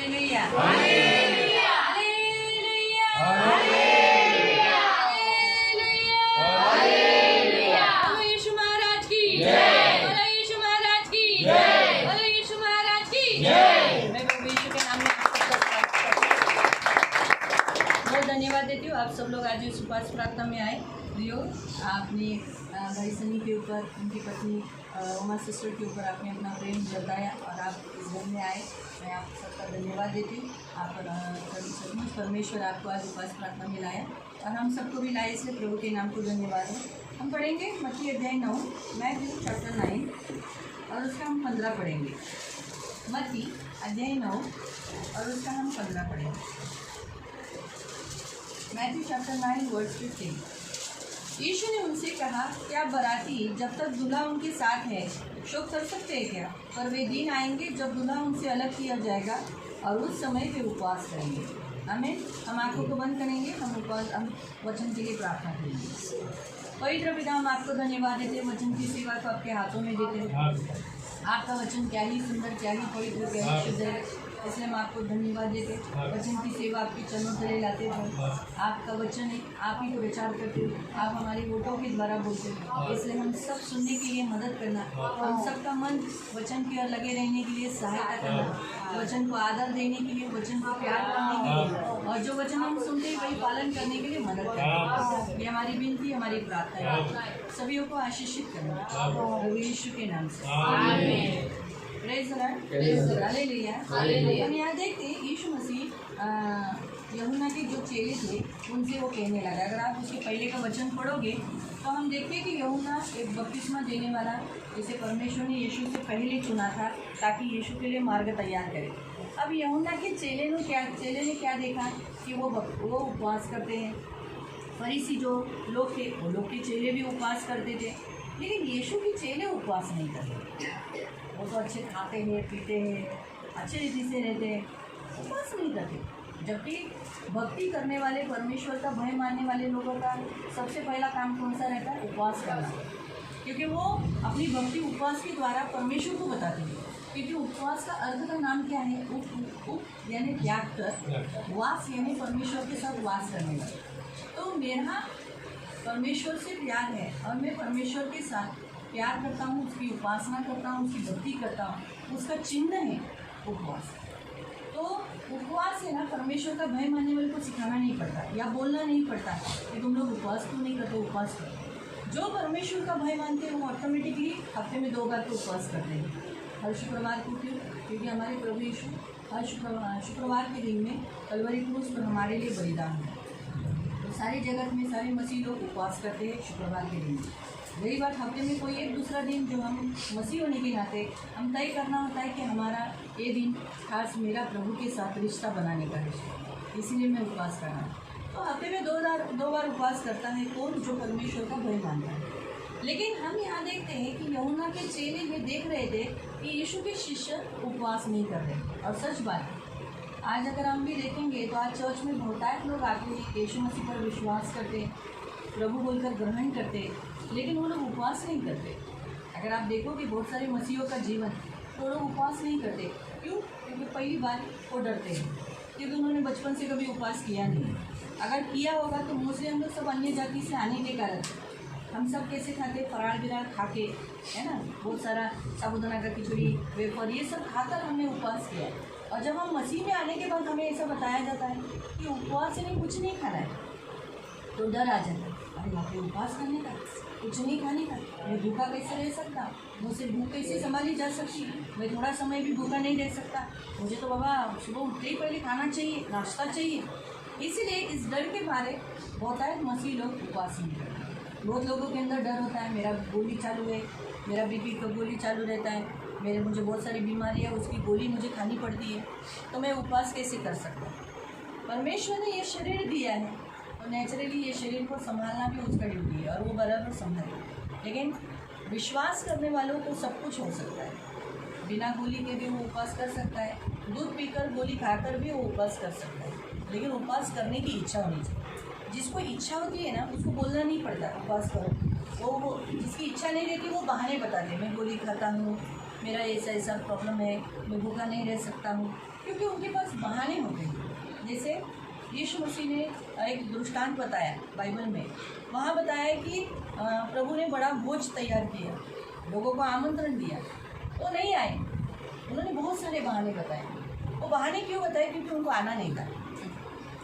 Hallelujah hallelujah hallelujah hallelujah hallelujah बोलो यीशु महाराज की जय। बोलो यीशु महाराज की जय। बोलो यीशु महाराज की जय। मैं प्रभु यीशु के नाम में आप सबका स्वागत करती हूँ। बहुत धन्यवाद देती हूँ आप सब लोग आज इस उपवास प्रार्थना में आए। रियो आपने भाई सनी के ऊपर, उनकी पत्नी उमा सिस्टर के ऊपर आपने अपना प्रेम जताया और आप इस घर में आए। मैं आप सबका धन्यवाद देती हूँ। आप सचमुच परमेश्वर आपको आज उपवास प्रार्थना में लाया और हम सबको भी लाए, इसलिए प्रभु के नाम को धन्यवाद है। हम पढ़ेंगे मत्ती अध्याय 9, मैथ्यू चैप्टर 9 और उसका हम 15 पढ़ेंगे। मत्ती अध्याय 9 और उसका हम 15 पढ़ेंगे। Matthew chapter 9 verse 15। यीशु ने उनसे कहा, क्या बाराती जब तक दूल्हा उनके साथ है शोक कर सकते हैं क्या? पर वे दिन आएंगे जब दूल्हा उनसे अलग किया जाएगा और उस समय वे उपवास करेंगे। आमीन। हम आंखों को बंद करेंगे, हम वचन के लिए प्रार्थना करेंगे। पवित्र पिता, हम आपको धन्यवाद देते हैं, वचन की सेवा को आपके हाथों में देते हैं। आपका वचन क्या ही सुंदर, क्या ही पवित्र, क्या ही शुद्ध है, इसलिए हम आपको धन्यवाद देते हैं। वचन की सेवा आपके चरणों तले लाते हैं। आपका वचन है, आप ही को विचार करते हो, आप हमारी वोटों के द्वारा बोलते हो, इसलिए हम सब सुनने के लिए मदद करना, हम सबका मन वचन की ओर लगे रहने के लिए सहायता करना, वचन को आदर देने के लिए, वचन को प्यार करने के लिए और जो वचन हम सुनते हैं वही पालन करने के लिए मदद करना। ये हमारी विनती, हमारी प्रार्थना है। सभी को आशीषित करना प्रभु यीशु के नाम से, आमीन। Praise the Lord, hallelujah. हम यहाँ देखते हैं यीशु मसीह यूहन्ना के जो चेले थे उनसे वो कहने लगा। अगर आप उसके पहले का वचन पढ़ोगे तो हम देखते हैं कि यूहन्ना एक बपतिस्मा देने वाला, जिसे परमेश्वर ने यीशु से पहले चुना था ताकि यीशु के लिए मार्ग तैयार करे। अब यूहन्ना के चेले ने क्या देखा कि वो उपवास करते हैं। फरीसी जो लोग थे वो लोग के चेले भी उपवास करते थे, लेकिन यीशु के चेले उपवास नहीं करते। वो तो अच्छे खाते हैं, पीते हैं, अच्छे रीति से रहते हैं, उपवास नहीं करते। जबकि भक्ति करने वाले, परमेश्वर का भय मानने वाले लोगों का सबसे पहला काम कौन सा रहता है? उपवास करना, क्योंकि वो अपनी भक्ति उपवास के द्वारा परमेश्वर को बताते हैं। क्योंकि उपवास का अर्थ का नाम क्या है? उप यानी त्याग कर, वास यानी परमेश्वर के साथ वास करने वाला। तो मेरा परमेश्वर से प्यार है और मैं परमेश्वर के साथ प्यार करता हूँ, उसकी उपासना करता हूँ, उसकी भक्ति करता हूँ, उसका चिन्ह है उपवास। तो उपवास है ना, परमेश्वर का भय मानने वाले को सिखाना नहीं पड़ता या बोलना नहीं पड़ता कि तुम लोग उपवास क्यों नहीं करते, उपवास करो। जो परमेश्वर का भय मानते हैं वो ऑटोमेटिकली हफ्ते में 2 बार तो उपवास करते हैं। हर शुक्रवार को क्यों? क्योंकि हमारे प्रभु यीशु हर शुक्रवार के दिन में कलवरी क्रूस पर हमारे लिए बलिदान है। तो सारी जगत में सारे मसीह लोग उपवास करते हैं शुक्रवार के दिन। रही बात हफ्ते में कोई एक दूसरा दिन जो हम मसीह होने के नाते हम तय करना होता है कि हमारा ये दिन खास मेरा प्रभु के साथ रिश्ता बनाने का है, इसीलिए मैं उपवास कर रहा हूँ। तो हफ्ते में 2 बार उपवास करता है कौन? जो परमेश्वर का भय मानता है। लेकिन हम यहाँ देखते हैं कि यूहन्ना के चेले ये देख रहे थे कि यीशु के शिष्य उपवास नहीं कर रहे। और सच बात है, आज अगर हम भी देखेंगे तो आज चर्च में बहुतायत लोग आते हैं, यीशु मसीह पर विश्वास करते, प्रभु बोलकर ग्रहण करते, लेकिन वो लोग उपवास नहीं करते। अगर आप देखोगे बहुत सारे मसीहों का जीवन, तो लोग उपवास नहीं करते। क्यों? क्योंकि पहली बार वो डरते हैं, क्योंकि उन्होंने बचपन से कभी उपवास किया नहीं। अगर किया होगा तो मोस्टली हम लोग सब अन्य जाति से आने के कारण हम सब कैसे खाते? फराड़ बिराड़ खा के, है ना, बहुत सारा साबुदाना का खिचड़ी, वेफर, ये सब खाकर हमने उपवास किया। और जब हम मसीह में आने के बाद हमें ऐसा बताया जाता है कि उपवास से नहीं, कुछ नहीं खाना है, तो डर आ जाता है। अरे वहाँ पे उपवास करने का, कुछ नहीं खाने का, मैं भूखा कैसे रह सकता? मुझसे भूख कैसे संभाली जा सकती? मैं थोड़ा समय भी भूखा नहीं रह सकता। मुझे तो बाबा सुबह उठते ही पहले खाना चाहिए, नाश्ता चाहिए। इसीलिए इस डर के मारे बहुतायत मसीह लोग उपवास नहीं करते। बहुत लोगों के अंदर डर होता है, मेरा गोली चालू है, मेरा बीपी का गोली चालू रहता है, मुझे बहुत सारी बीमारियाँ, उसकी गोली मुझे खानी पड़ती है, तो मैं उपवास कैसे कर सकता? परमेश्वर ने ये शरीर दिया है और नेचुरली ये शरीर को संभालना भी उसका ड्यूटी है और वो बराबर संभाले। लेकिन विश्वास करने वालों को सब कुछ हो सकता है। बिना गोली के भी वो उपवास कर सकता है, दूध पीकर गोली खाकर भी वो उपवास कर सकता है, लेकिन उपवास करने की इच्छा होनी चाहिए। जिसको इच्छा होती है ना, उसको बोलना नहीं पड़ता उपवास करो। वो जिसकी इच्छा नहीं रहती वो बहाने बताते, मैं गोली खाता हूँ, मेरा ऐसा प्रॉब्लम है, मैं भूखा नहीं रह सकता हूँ, क्योंकि उनके पास बहाने होते हैं। जैसे यीशु मसीह ने एक दृष्टांत बताया बाइबल में, वहाँ बताया कि प्रभु ने बड़ा भोज तैयार किया, लोगों को आमंत्रण दिया, तो नहीं आए। उन्होंने बहुत सारे बहाने बताए। वो बहाने क्यों बताए? क्योंकि उनको आना नहीं था।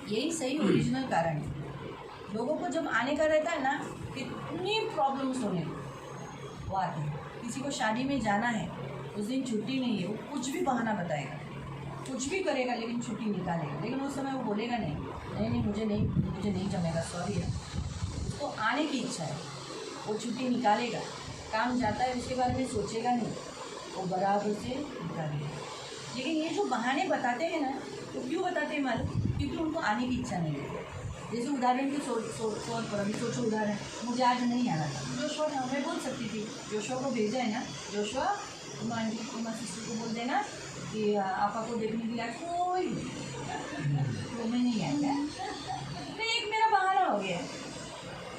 यही सही ओरिजिनल कारण है। लोगों को जब आने का रहता है ना, कितनी प्रॉब्लम्स होने वो आते हैं। किसी को शादी में जाना है, उस दिन छुट्टी नहीं है, वो कुछ भी बहाना बताएगा, कुछ भी करेगा, लेकिन छुट्टी निकालेगा। लेकिन उस समय वो बोलेगा नहीं, मुझे नहीं जमेगा, सॉरी है। उसको आने की इच्छा है, वो छुट्टी निकालेगा। काम जाता है, उसके बारे में सोचेगा नहीं, वो बराबर से निकालेगा। लेकिन ये जो बहाने बताते हैं ना, तो क्यों बताते हैं मालूम? क्योंकि उनको आने की इच्छा नहीं है। जैसे उदाहरण के तौर पर अभी सोचो, उदाहरण, मुझे आज नहीं आना था। जोशुआ ने, मैं बोल सकती थी, जोशुआ को भेजा है ना, जोशुआ तुम आंटी सिस्टर को बोल देना कि आपा को देखने के लिए कोई तो मैं नहीं आया। नहीं, एक मेरा बहाना हो गया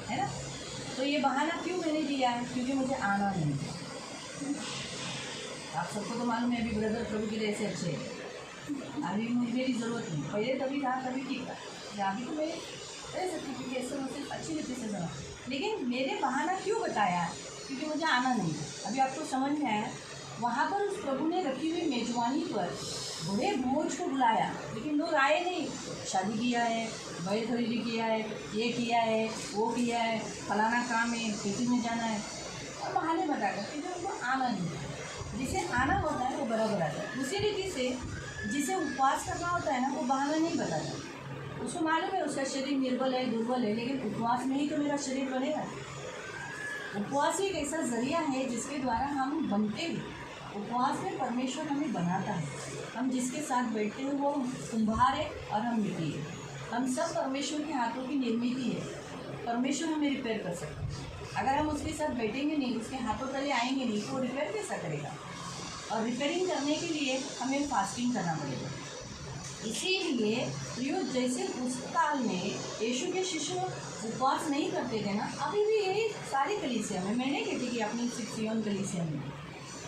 है ना। तो ये बहाना क्यों मैंने दिया है? क्योंकि मुझे आना नहीं था। आप सबको तो मालूम है, अभी ब्रदर प्रभु के लिए ऐसे अच्छे हैं। अभी मेरी ज़रूरत नहीं, पहले तभी था, तभी ठीक था। अभी तो मेरे रह सकती, क्योंकि ऐसे मुझसे अच्छी रीति से सुना। लेकिन मेरे बहाना क्यों बताया? क्योंकि मुझे आना नहीं था। अभी आपको समझ में आया? वहाँ पर उस प्रभु ने रखी हुई मेजबानी पर बड़े भोज को बुलाया, लेकिन लोग आए नहीं। शादी किया है, बैल खरीदी किया है, ये किया है, वो किया है, फलाना काम है, खेती में जाना है, और बहाने बताकर, क्योंकि उनको आना नहीं था। जिसे आना होता है वो बराबर आता है। उसी रीति से जिसे उपवास करना होता है ना, वो बहाना नहीं बताता। उसको मालूम है उसका शरीर निर्बल है, दुर्बल है, लेकिन उपवास में ही तो मेरा शरीर बनेगा। उपवास एक ऐसा जरिया है जिसके द्वारा हम बनते हैं। उपवास में परमेश्वर हमें बनाता है। हम जिसके साथ बैठते हैं वो कुम्हार है और हम मिट्टी है। हम सब परमेश्वर के हाथों की निर्मित है। परमेश्वर हमें रिपेयर कर सकता है। अगर हम उसके साथ बैठेंगे नहीं, उसके हाथों तले आएंगे नहीं, तो वो रिपेयर कैसा करेगा? और रिपेयरिंग करने के लिए हमें फास्टिंग करना पड़ेगा। इसीलिए प्रियो, जैसे उस काल में यीशु के शिष्य उपवास नहीं करते थे ना, अभी भी यही सारी कलीसिया में, मैं नहीं कहती कि अपनी सियोन कलीसिया में,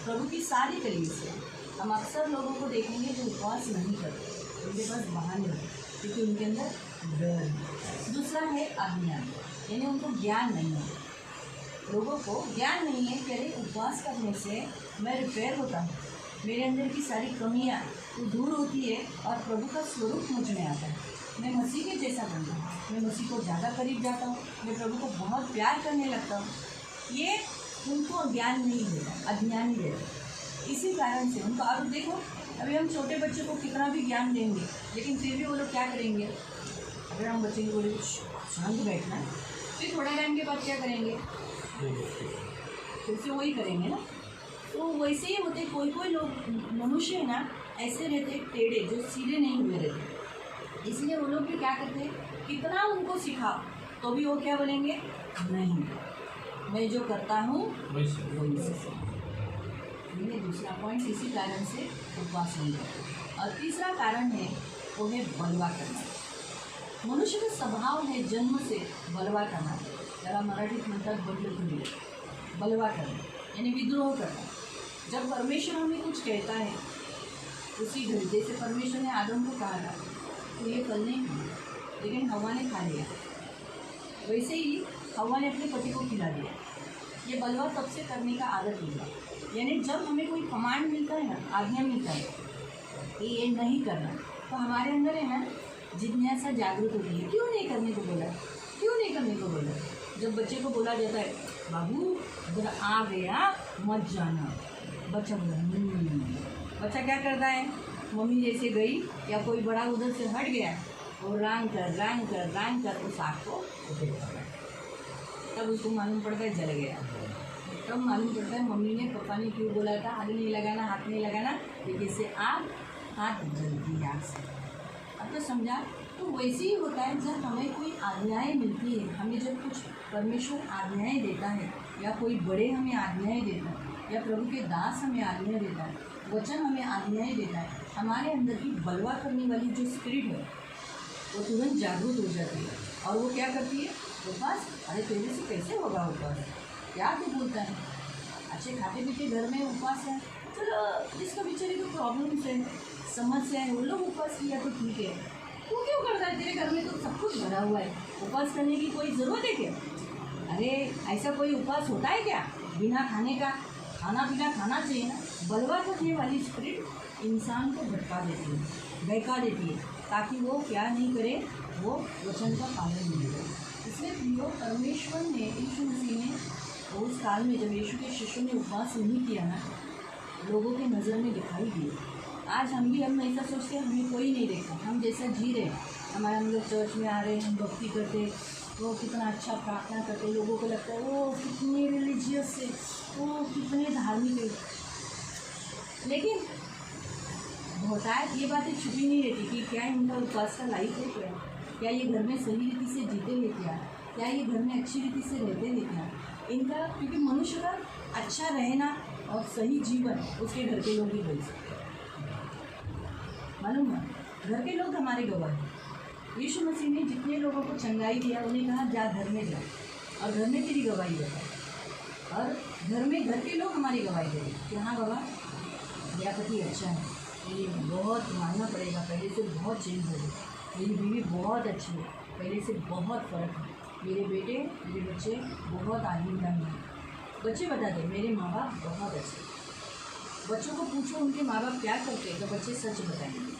प्रभु की सारी कलीसिया, हम अक्सर लोगों को देखेंगे जो उपवास नहीं करते। उनके पास बहाने हैं, क्योंकि उनके अंदर डर है। दूसरा है अज्ञान, यानी उनको ज्ञान नहीं है। लोगों को ज्ञान नहीं है कि अरे उपवास करने से मैं रिपेयर होता हूँ, मेरे अंदर की सारी कमियाँ वो दूर होती है और प्रभु का स्वरूप मुझ में आता है। मैं मसीह के जैसा बनता हूँ, मैं मसीह को ज़्यादा करीब जाता हूँ, मैं प्रभु को बहुत प्यार करने लगता हूँ। ये उनको ज्ञान नहीं देता, अज्ञान ही देता। इसी कारण से उनको, अब देखो, अभी हम छोटे बच्चे को कितना भी ज्ञान देंगे, लेकिन फिर भी वो लोग क्या करेंगे? अगर हम बच्चे को बोले शांत बैठना है, फिर थोड़ा टाइम के बाद क्या करेंगे? फिर से वही करेंगे ना। तो वैसे ही होते कोई लोग मनुष्य है ना, ऐसे रहते टेढ़े, जो सीधे नहीं हुए रहते। इसलिए वो लोग भी क्या करते हैं, कितना उनको सिखाओ तो भी वो क्या बोलेंगे? नहीं, मैं जो करता हूँ वही से। ये दूसरा पॉइंट, इसी कारण से उपवास नहीं करते। और तीसरा कारण है वो है बलवा करना। मनुष्य का स्वभाव है जन्म से बलवा करना। जरा मराठीत म्हणतात बलवा करना, यानी विद्रोह करना। जब परमेश्वर हमें कुछ कहता है, उसी घड़ी, जैसे परमेश्वर ने आदम को कहा था तो ये फल नहीं खाना, लेकिन हवा ने खा लिया, वैसे ही हवा ने अपने पति को खिला दिया। ये बलवा तब से करने का आदत हुआ। यानी जब हमें कोई कमांड मिलता है ना, आज्ञा मिलता है कि ये नहीं करना, तो हमारे अंदर है ना जिज्ञासा जागृत होती है। क्यों नहीं करने को बोला, क्यों नहीं करने को बोला? जब बच्चे को बोला जाता है बाबू अगर आ गया मत जाना, बच्चा बोला बच्चा क्या करता है? मम्मी जैसे गई या कोई बड़ा उधर से हट गया, और रांग कर उस आग को, तब उसको मालूम पड़ता है जल गया। तब मालूम पड़ता है मम्मी ने, पापा ने क्यों बोला था आग नहीं लगाना, हाथ नहीं लगाना, लेकिन से आग हाथ जलती आग से। अब तो समझा? तो वैसे ही होता है जब हमें कोई आज्ञाएँ मिलती है, हमें जब कुछ परमेश्वर आज्ञाएँ देता है, या कोई बड़े हमें आज्ञाएँ देता है, या प्रभु के दास हमें आज्ञा देता है, वचन हमें आज्ञाएँ देता है, हमारे अंदर की बलवा करने वाली जो स्पिरिट है वो तुरंत जागरूक हो जाती है। और वो क्या करती है? उपवास, अरे तेरे से कैसे होगा उपवास, क्या तू बोलता है? अच्छे खाते पीते घर में उपवास है, चलो जिसका बेचारे को प्रॉब्लम्स है, समस्या है, वो लोग उपवास किया तो ठीक है। तू क्यों करता है? तेरे घर में तो सब कुछ भरा हुआ है, उपवास करने की कोई ज़रूरत है क्या? अरे ऐसा कोई उपवास होता है क्या बिना खाने का? खाना पीना खाना चाहिए ना। बलवा करने वाली स्पिरिट इंसान को भटका देती है, बहका देती है, ताकि वो क्या नहीं करे, वो वचन का पालन नहीं करे। इसलिए प्रियो, परमेश्वर ने, यीशु मसीह ने उस काल में जब यीशु के शिष्यों ने उपवास नहीं किया ना, लोगों के नज़र में दिखाई दिए। आज हम ऐसा सोचते हैं हमें कोई नहीं देखता, हम जैसा जी रहे हैं, हम लोग चर्च में आ रहे हैं, हम भक्ति करते, वो कितना अच्छा प्रार्थना करते, लोगों को लगता है वो कितने रिलीजियस है, वो कितने धार्मिक है। लेकिन होता है ये बातें छुपी नहीं रहती कि क्या इनका उपवास का लाइफ है, क्या ये घर में सही रीति से जीते हैं, क्या ये घर में अच्छी रीति से रहते हैं क्या इनका? क्योंकि मनुष्य का अच्छा रहना और सही जीवन उसके घर के लोग ही बोल सकते, मालूम है? घर के लोग हमारे गवाह हैं। यीशु मसीह ने जितने लोगों को चंगाई दिया, उन्हें कहा जा घर में जा, और घर में तेरी गवाही है, और घर के लोग हमारी गवाही देंगे कि हाँ बाबा मेरा पति अच्छा है, ये बहुत मानना पड़ेगा, पहले से बहुत चेंज हो गई, मेरी बीवी बहुत अच्छी है, पहले से बहुत फ़र्क है, मेरे बेटे मेरे बच्चे बहुत आजीविका हैं। बच्चे बताते मेरे माँ बाप बहुत अच्छे। बच्चों को पूछो उनके माँ बाप क्या करते हैं तो बच्चे सच बताएंगे।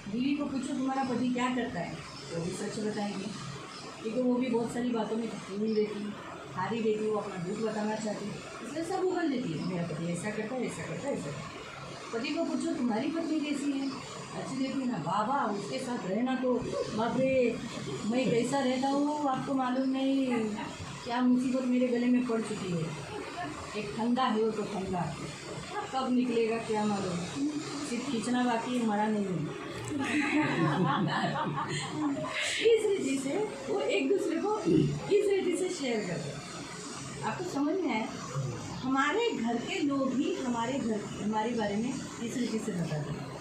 बीवी को पूछो तुम्हारा पति क्या करता है तो भी सच बताएंगे, क्योंकि वो भी बहुत सारी बातों में नहीं देती, हारी देती, वो अपना दुख बताना चाहती, इसलिए सब उगल देती है, मेरा पति ऐसा करता है, ऐसा करता है, ऐसा करता है। पति को पूछो तुम्हारी पत्नी कैसी है, अच्छी रहती है ना, बाबा उसके साथ रहना तो बाप रे, मैं कैसा रहता हूँ आपको मालूम नहीं, क्या मुसीबत मेरे गले में पड़ चुकी है। एक फंदा है वो तो फंदा, कब निकलेगा क्या मालूम, सिर्फ खींचना बाकी है, मरा नहीं है। इस रीति से वो एक दूसरे को इस रीति से शेयर करते हैं। आपको समझ में आया? हमारे घर के लोग ही हमारे बारे में इस रीति से बताते हैं।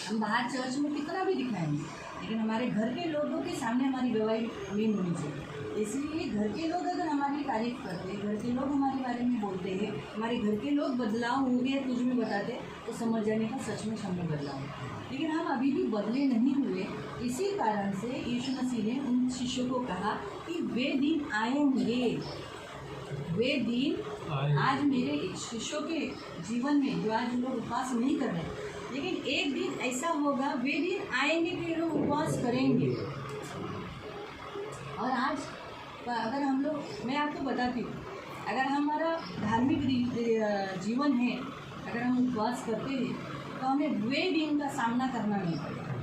हम बाहर चर्च में कितना भी दिखाएंगे, लेकिन हमारे घर के लोगों के सामने हमारी गवाही मेन होनी चाहिए। इसलिए घर के लोग अगर हमारी तारीफ करते, घर के लोग हमारे बारे में बोलते हैं, हमारे घर के लोग बदलाव हो गया कुछ भी बताते, तो समझ जाने का सच में हमें बदलाव है। लेकिन हम अभी भी बदले नहीं हुए। इसी कारण से यीशु मसीह ने उन शिष्यों को कहा कि वे दिन आएंगे, वे दिन आज मेरे शिष्यों के जीवन में जो आज लोग उपवास नहीं कर रहे, लेकिन एक दिन ऐसा होगा, वे दिन आएंगे कि लोग उपवास करेंगे। और आज अगर हम लोग, मैं आपको बताती हूँ, अगर हमारा धार्मिक जीवन है, अगर हम उपवास करते हैं तो हमें वे दिन का सामना करना नहीं पड़ेगा।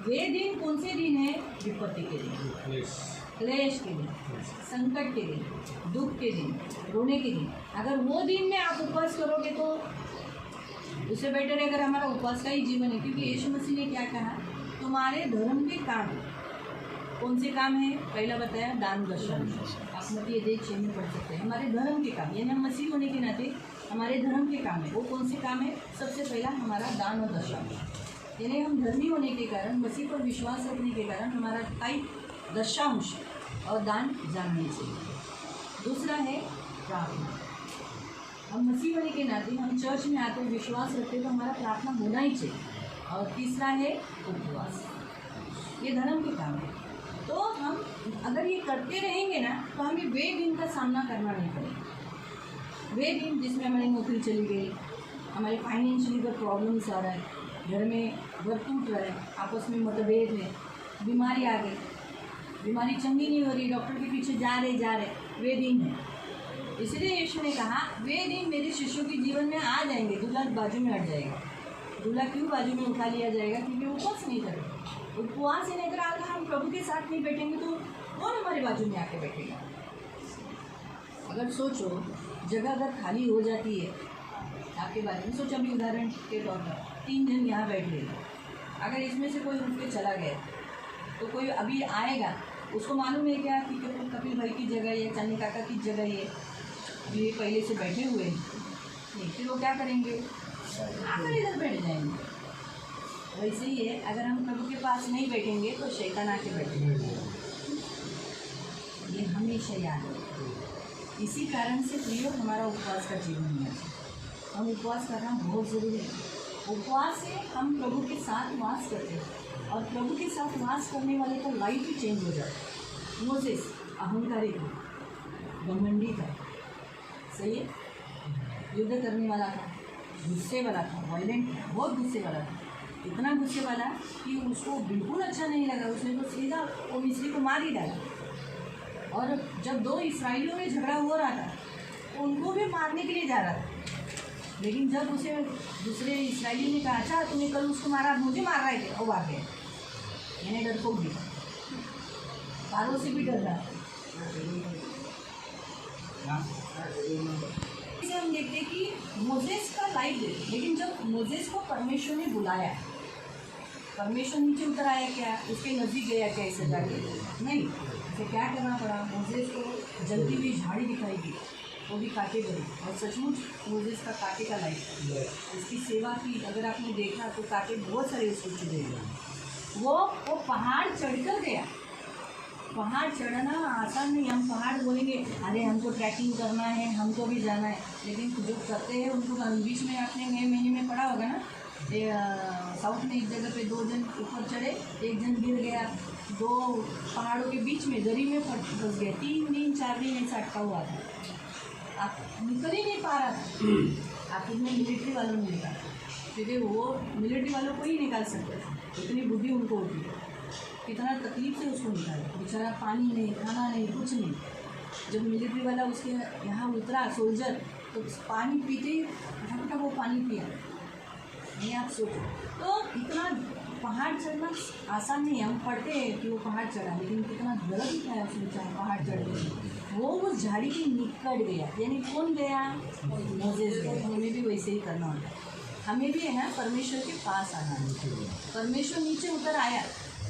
वे दिन कौन से दिन है? विपत्ति के दिन, क्लेश के दिन, संकट के दिन, दुख के दिन, रोने के दिन। अगर वो दिन में आप उपवास करोगे तो उससे बेटर है अगर हमारा उपवास का ही जीवन है। क्योंकि यीशु मसीह ने क्या कहा? तुम्हारे धर्म के काम कौन से काम है? पहला बताया दान दशम, आप मत्ती 1:6 में पढ़ सकते हैं। हमारे धर्म के काम, यानी हम मसीह होने के नाते हमारे धर्म के काम है। वो कौन से काम है? सबसे पहला हमारा दान और दशम, यानी हम धर्मी होने के कारण, मसीह पर विश्वास रखने के कारण हमारा टाइप दशांश और दान जानने चाहिए। दूसरा है प्रार्थना। हम मसीह होने के नाते हम चर्च में आते विश्वास रखते तो हमारा प्रार्थना होना ही चाहिए। और तीसरा है उपवास, ये धर्म के काम है। तो हम अगर ये करते रहेंगे ना तो हमें वे दिन का सामना करना नहीं पड़ेगा। वे दिन जिसमें हमारी नौकरी चली गई, हमारे फाइनेंशियली का प्रॉब्लम्स आ रहा है, घर में घर टूट रहा है, आपस में मतभेद है, बीमारी आ गई, बीमारी चंगी नहीं हो रही, डॉक्टर के पीछे जा रहे, वे दिन है। इसलिए यीशु ने कहा वे दिन मेरे शिष्यों के जीवन में आ जाएंगे, दूल्हा बाजू में हट जाएगा। दूल्हा क्यों बाजू में उठा लिया जाएगा? क्योंकि उपवास नहीं करेगा। उपवास नहीं अगर अगर हम प्रभु के साथ नहीं बैठेंगे तो कौन हमारे बाजू में आके बैठेगा? अगर सोचो, जगह अगर खाली हो जाती है आपके बारे में, सोचो अभी उदाहरण के तौर पर 3 जन यहाँ बैठ गए, अगर इसमें से कोई उठ के चला गया तो कोई अभी आएगा, उसको मालूम है क्या कि कपिल भाई की जगह है, चांदी काका की जगह ये पहले से बैठे हुए हैं, नहीं, फिर वो क्या करेंगे? आकर इधर बैठ जाएंगे। वैसे ही है, अगर हम प्रभु के पास नहीं बैठेंगे तो शैतान आके बैठेंगे। ये हमेशा याद है। इसी कारण से प्रियो हमारा उपवास का जीवन होना चाहिए। हम उपवास करना बहुत ज़रूरी है। उपवास से हम प्रभु के साथ वास करते हैं और प्रभु के साथ वास करने वाले का लाइफ ही चेंज हो जाता है। मोसेस अहंकारी था, घमंडी था, सही है, युद्ध करने वाला था, गुस्से वाला था, वायलेंट था, बहुत गुस्से वाला था। इतना गुस्से वाला कि उसको बिल्कुल अच्छा नहीं लगा, उसने तो सीधा वो मिस्री को मार ही डाला। और जब दो इसराइलियों में झगड़ा हो रहा था तो उनको भी मारने के लिए जा रहा था, लेकिन जब उसे दूसरे इसराइली ने कहा अच्छा तूने कल उसको मारा, मुझे मार रहा है क्या, वो भाग गया। मैंने डरपोक भी, पारों से भी डर रहा है। इसे हम देखते हैं कि मोसेस का लाइफ देखते, लेकिन जब मोसेस को परमेश्वर ने बुलाया, परमेश्वर नीचे उतर आया क्या, उसके नज़दीक गया क्या इसे जाके, नहीं, उसे क्या करना पड़ा, मोसेस को जलती हुई झाड़ी दिखाई दी, वो भी काटे गई। और सचमुच मोसेस का काटे का लाइफ, उसकी सेवा की अगर आपने देखा तो काटे बहुत सारे उसको चुने। वो पहाड़ चढ़कर गया। पहाड़ चढ़ना आसान नहीं, हम पहाड़ बोलेंगे अरे हमको ट्रैकिंग करना है, हमको भी जाना है, लेकिन जो करते हैं उनको बीच में आपने मई महीने में पढ़ा होगा ना, साउथ में एक जगह पे 2 जन ऊपर चढ़े, 1 जन गिर गया, 2 पहाड़ों के बीच में दरी में फंस गया, 3 दिन 4 दिन ऐसा अटका हुआ था, आप निकल ही नहीं पा रहा था। आप उसमें मिलिट्री वालों ने निकाला, क्योंकि वो मिलिट्री वालों को ही निकाल सकते थे, इतनी बुद्धि उनको होती है। कितना तकलीफ से उसको निकाला, बेचारा पानी नहीं, खाना नहीं, कुछ नहीं। जब मिलिट्री वाला उसके यहाँ उतरा सोल्जर, तो पानी पीते ही फटाफट वो पानी पिया। नहीं आप सोचो, तो इतना पहाड़ चढ़ना आसान नहीं है। हम पढ़ते हैं कि वो पहाड़ चढ़ा, लेकिन कितना गलत दिखाया उसने, चाहे पहाड़ चढ़ गए, वो उस झाड़ी के निकट गया। यानी कौन गया, मोसेस गया। हमें भी वैसे ही करना होता है, हमें भी है ना परमेश्वर के पास आना है। परमेश्वर नीचे उतर आया,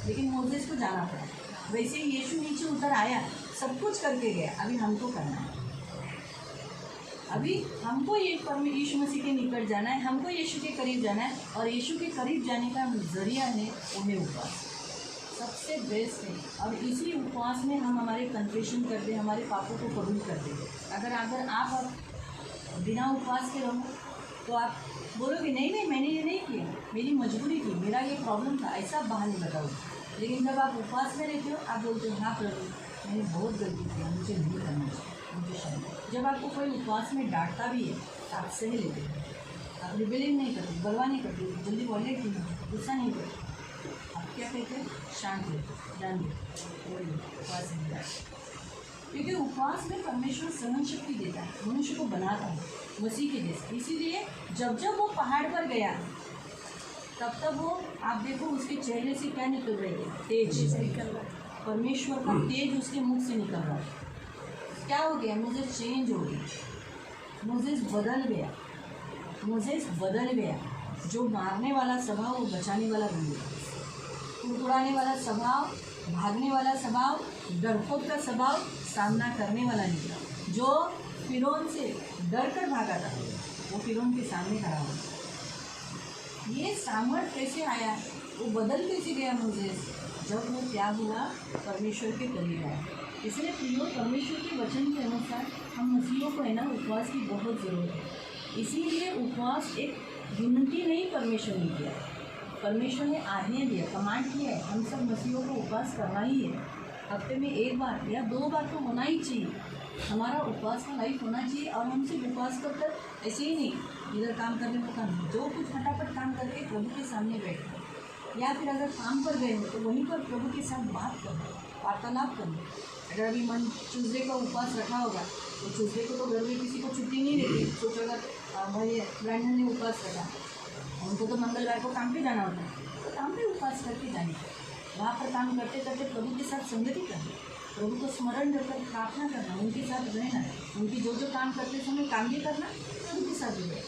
लेकिन मोसेस को जाना पड़ा। वैसे ही यीशु नीचे उतर आया, सब कुछ करके गया, अभी हमको करना है। अभी हमको ये यीशु मसीह के निकट जाना है, हमको यीशु के करीब जाना है, और यीशु के करीब जाने का जरिया है वो है उपवास, सबसे बेस्ट है। और इसी उपवास में हम हमारे कन्फेशन करते हैं, हमारे पापों को कबूल करते हैं। अगर आप बिना उपवास के रहो तो आप बोलोगे नहीं मैंने ये नहीं किया, मेरी मजबूरी थी, मेरा ये प्रॉब्लम था, ऐसा बहाने बताओ। लेकिन जब आप उपवास में रहते हो, आप बोलते हो हाँ प्रभु मैंने बहुत गलती की, मुझे नहीं करना चाहिए, मुझे शायद। जब आपको कोई उपवास में डांटता भी है तो आप सही लेते हो, आप रिबेलिंग नहीं करते, बलवा नहीं करते, जल्दी वॉलेट नहीं करते, गुस्सा नहीं करते, आप क्या कहते हैं, शांत रहते, जान दो उपवास नहीं डांटते। क्योंकि उपवास में परमेश्वर सहन शक्ति देता है, मनुष्य को बनाता है मसीह के जैसे। इसीलिए जब वो पहाड़ पर गया, तब वो आप देखो उसके चेहरे से क्या निकल रही है, तेज निकल रहा है, परमेश्वर का तेज उसके मुख से निकल रहा है। क्या हो गया, मोसेस चेंज हो गया, मोसेस बदल गया। जो मारने वाला स्वभाव वो बचाने वाला बन गया, कुड़कुड़ाने वाला स्वभाव, भागने वाला स्वभाव, डरपोक का स्वभाव सामना करने वाला निकला। जो फिरौन से डर कर भागा था, वो फिरौन के सामने खड़ा हुआ। ये सामर्थ कैसे आया, वो बदल कैसे गया मोसेस, जब वो क्या हुआ, परमेश्वर के करीब आया। इसलिए प्रियो, परमेश्वर के वचन के अनुसार हम मसीहों को है ना उपवास की बहुत ज़रूरत है। इसीलिए उपवास एक विनती नहीं परमेश्वर ने किया, परमेश्वर ने आज्ञा दिया, कमांड किया है, हम सब मसीहों को उपवास करना ही है। हफ्ते में 1 बार या 2 बार तो होना ही चाहिए, हमारा उपवास का लाइफ होना चाहिए। और हम सिर्फ उपवास कर ऐसे ही नहीं, इधर काम करने को काम, जो कुछ फटाफट काम करके प्रभु के सामने बैठना, या फिर अगर काम पर गए हो तो वहीं पर प्रभु के साथ बात करना, वार्तालाप करना। अगर अभी मन ट्यूसडे का उपवास रखा होगा तो ट्यूसडे को तो घर में किसी को छुट्टी नहीं रहती, सोचो अगर भाई ब्राह्मण ने उपवास रखा, उनको तो मंगलवार को काम पे जाना होता है, तो काम पे उपवास करके जाने, वहाँ पर काम करते करते प्रभु के साथ संगति करना, प्रभु को स्मरण करकर प्रार्थना करना, उनके साथ रहना, उनकी जो काम करते समय काम भी करना, प्रभु के साथ जुड़े।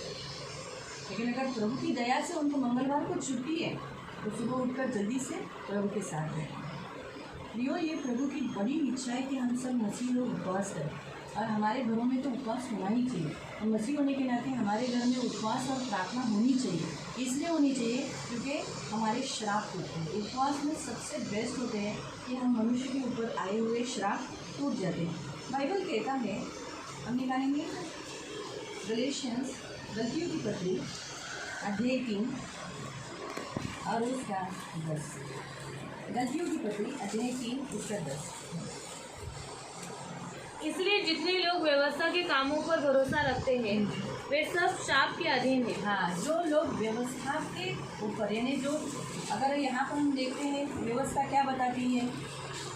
लेकिन अगर प्रभु की दया से उनको मंगलवार को छुट्टी है तो सुबह उठकर जल्दी से प्रभु के साथ रहें। प्रियो, ये प्रभु की बड़ी इच्छा है कि हम सब मसीह लोग उपवास करें, और हमारे घरों में तो उपवास होना ही चाहिए। और मसीह होने के नाते हमारे घर में उपवास और प्रार्थना होनी चाहिए। इसलिए होनी चाहिए क्योंकि हमारे श्राप होते हैं, उपवास में सबसे बेस्ट होते हैं कि हम मनुष्य के ऊपर आए हुए श्राप टूट जाते हैं। बाइबल कहता है, हम निकालेंगे गलेशियंस गलतियों की पत्री अध्याय 3 और उसका 10। गलतियों की पत्री अध्याय 3 उसका 10। इसलिए जितने लोग व्यवस्था के कामों पर भरोसा रखते हैं वे सब शाप के अधीन हैं। हाँ, जो लोग व्यवस्था के ऊपर, यानी जो, अगर यहाँ पर हम देखते हैं व्यवस्था क्या बताती है।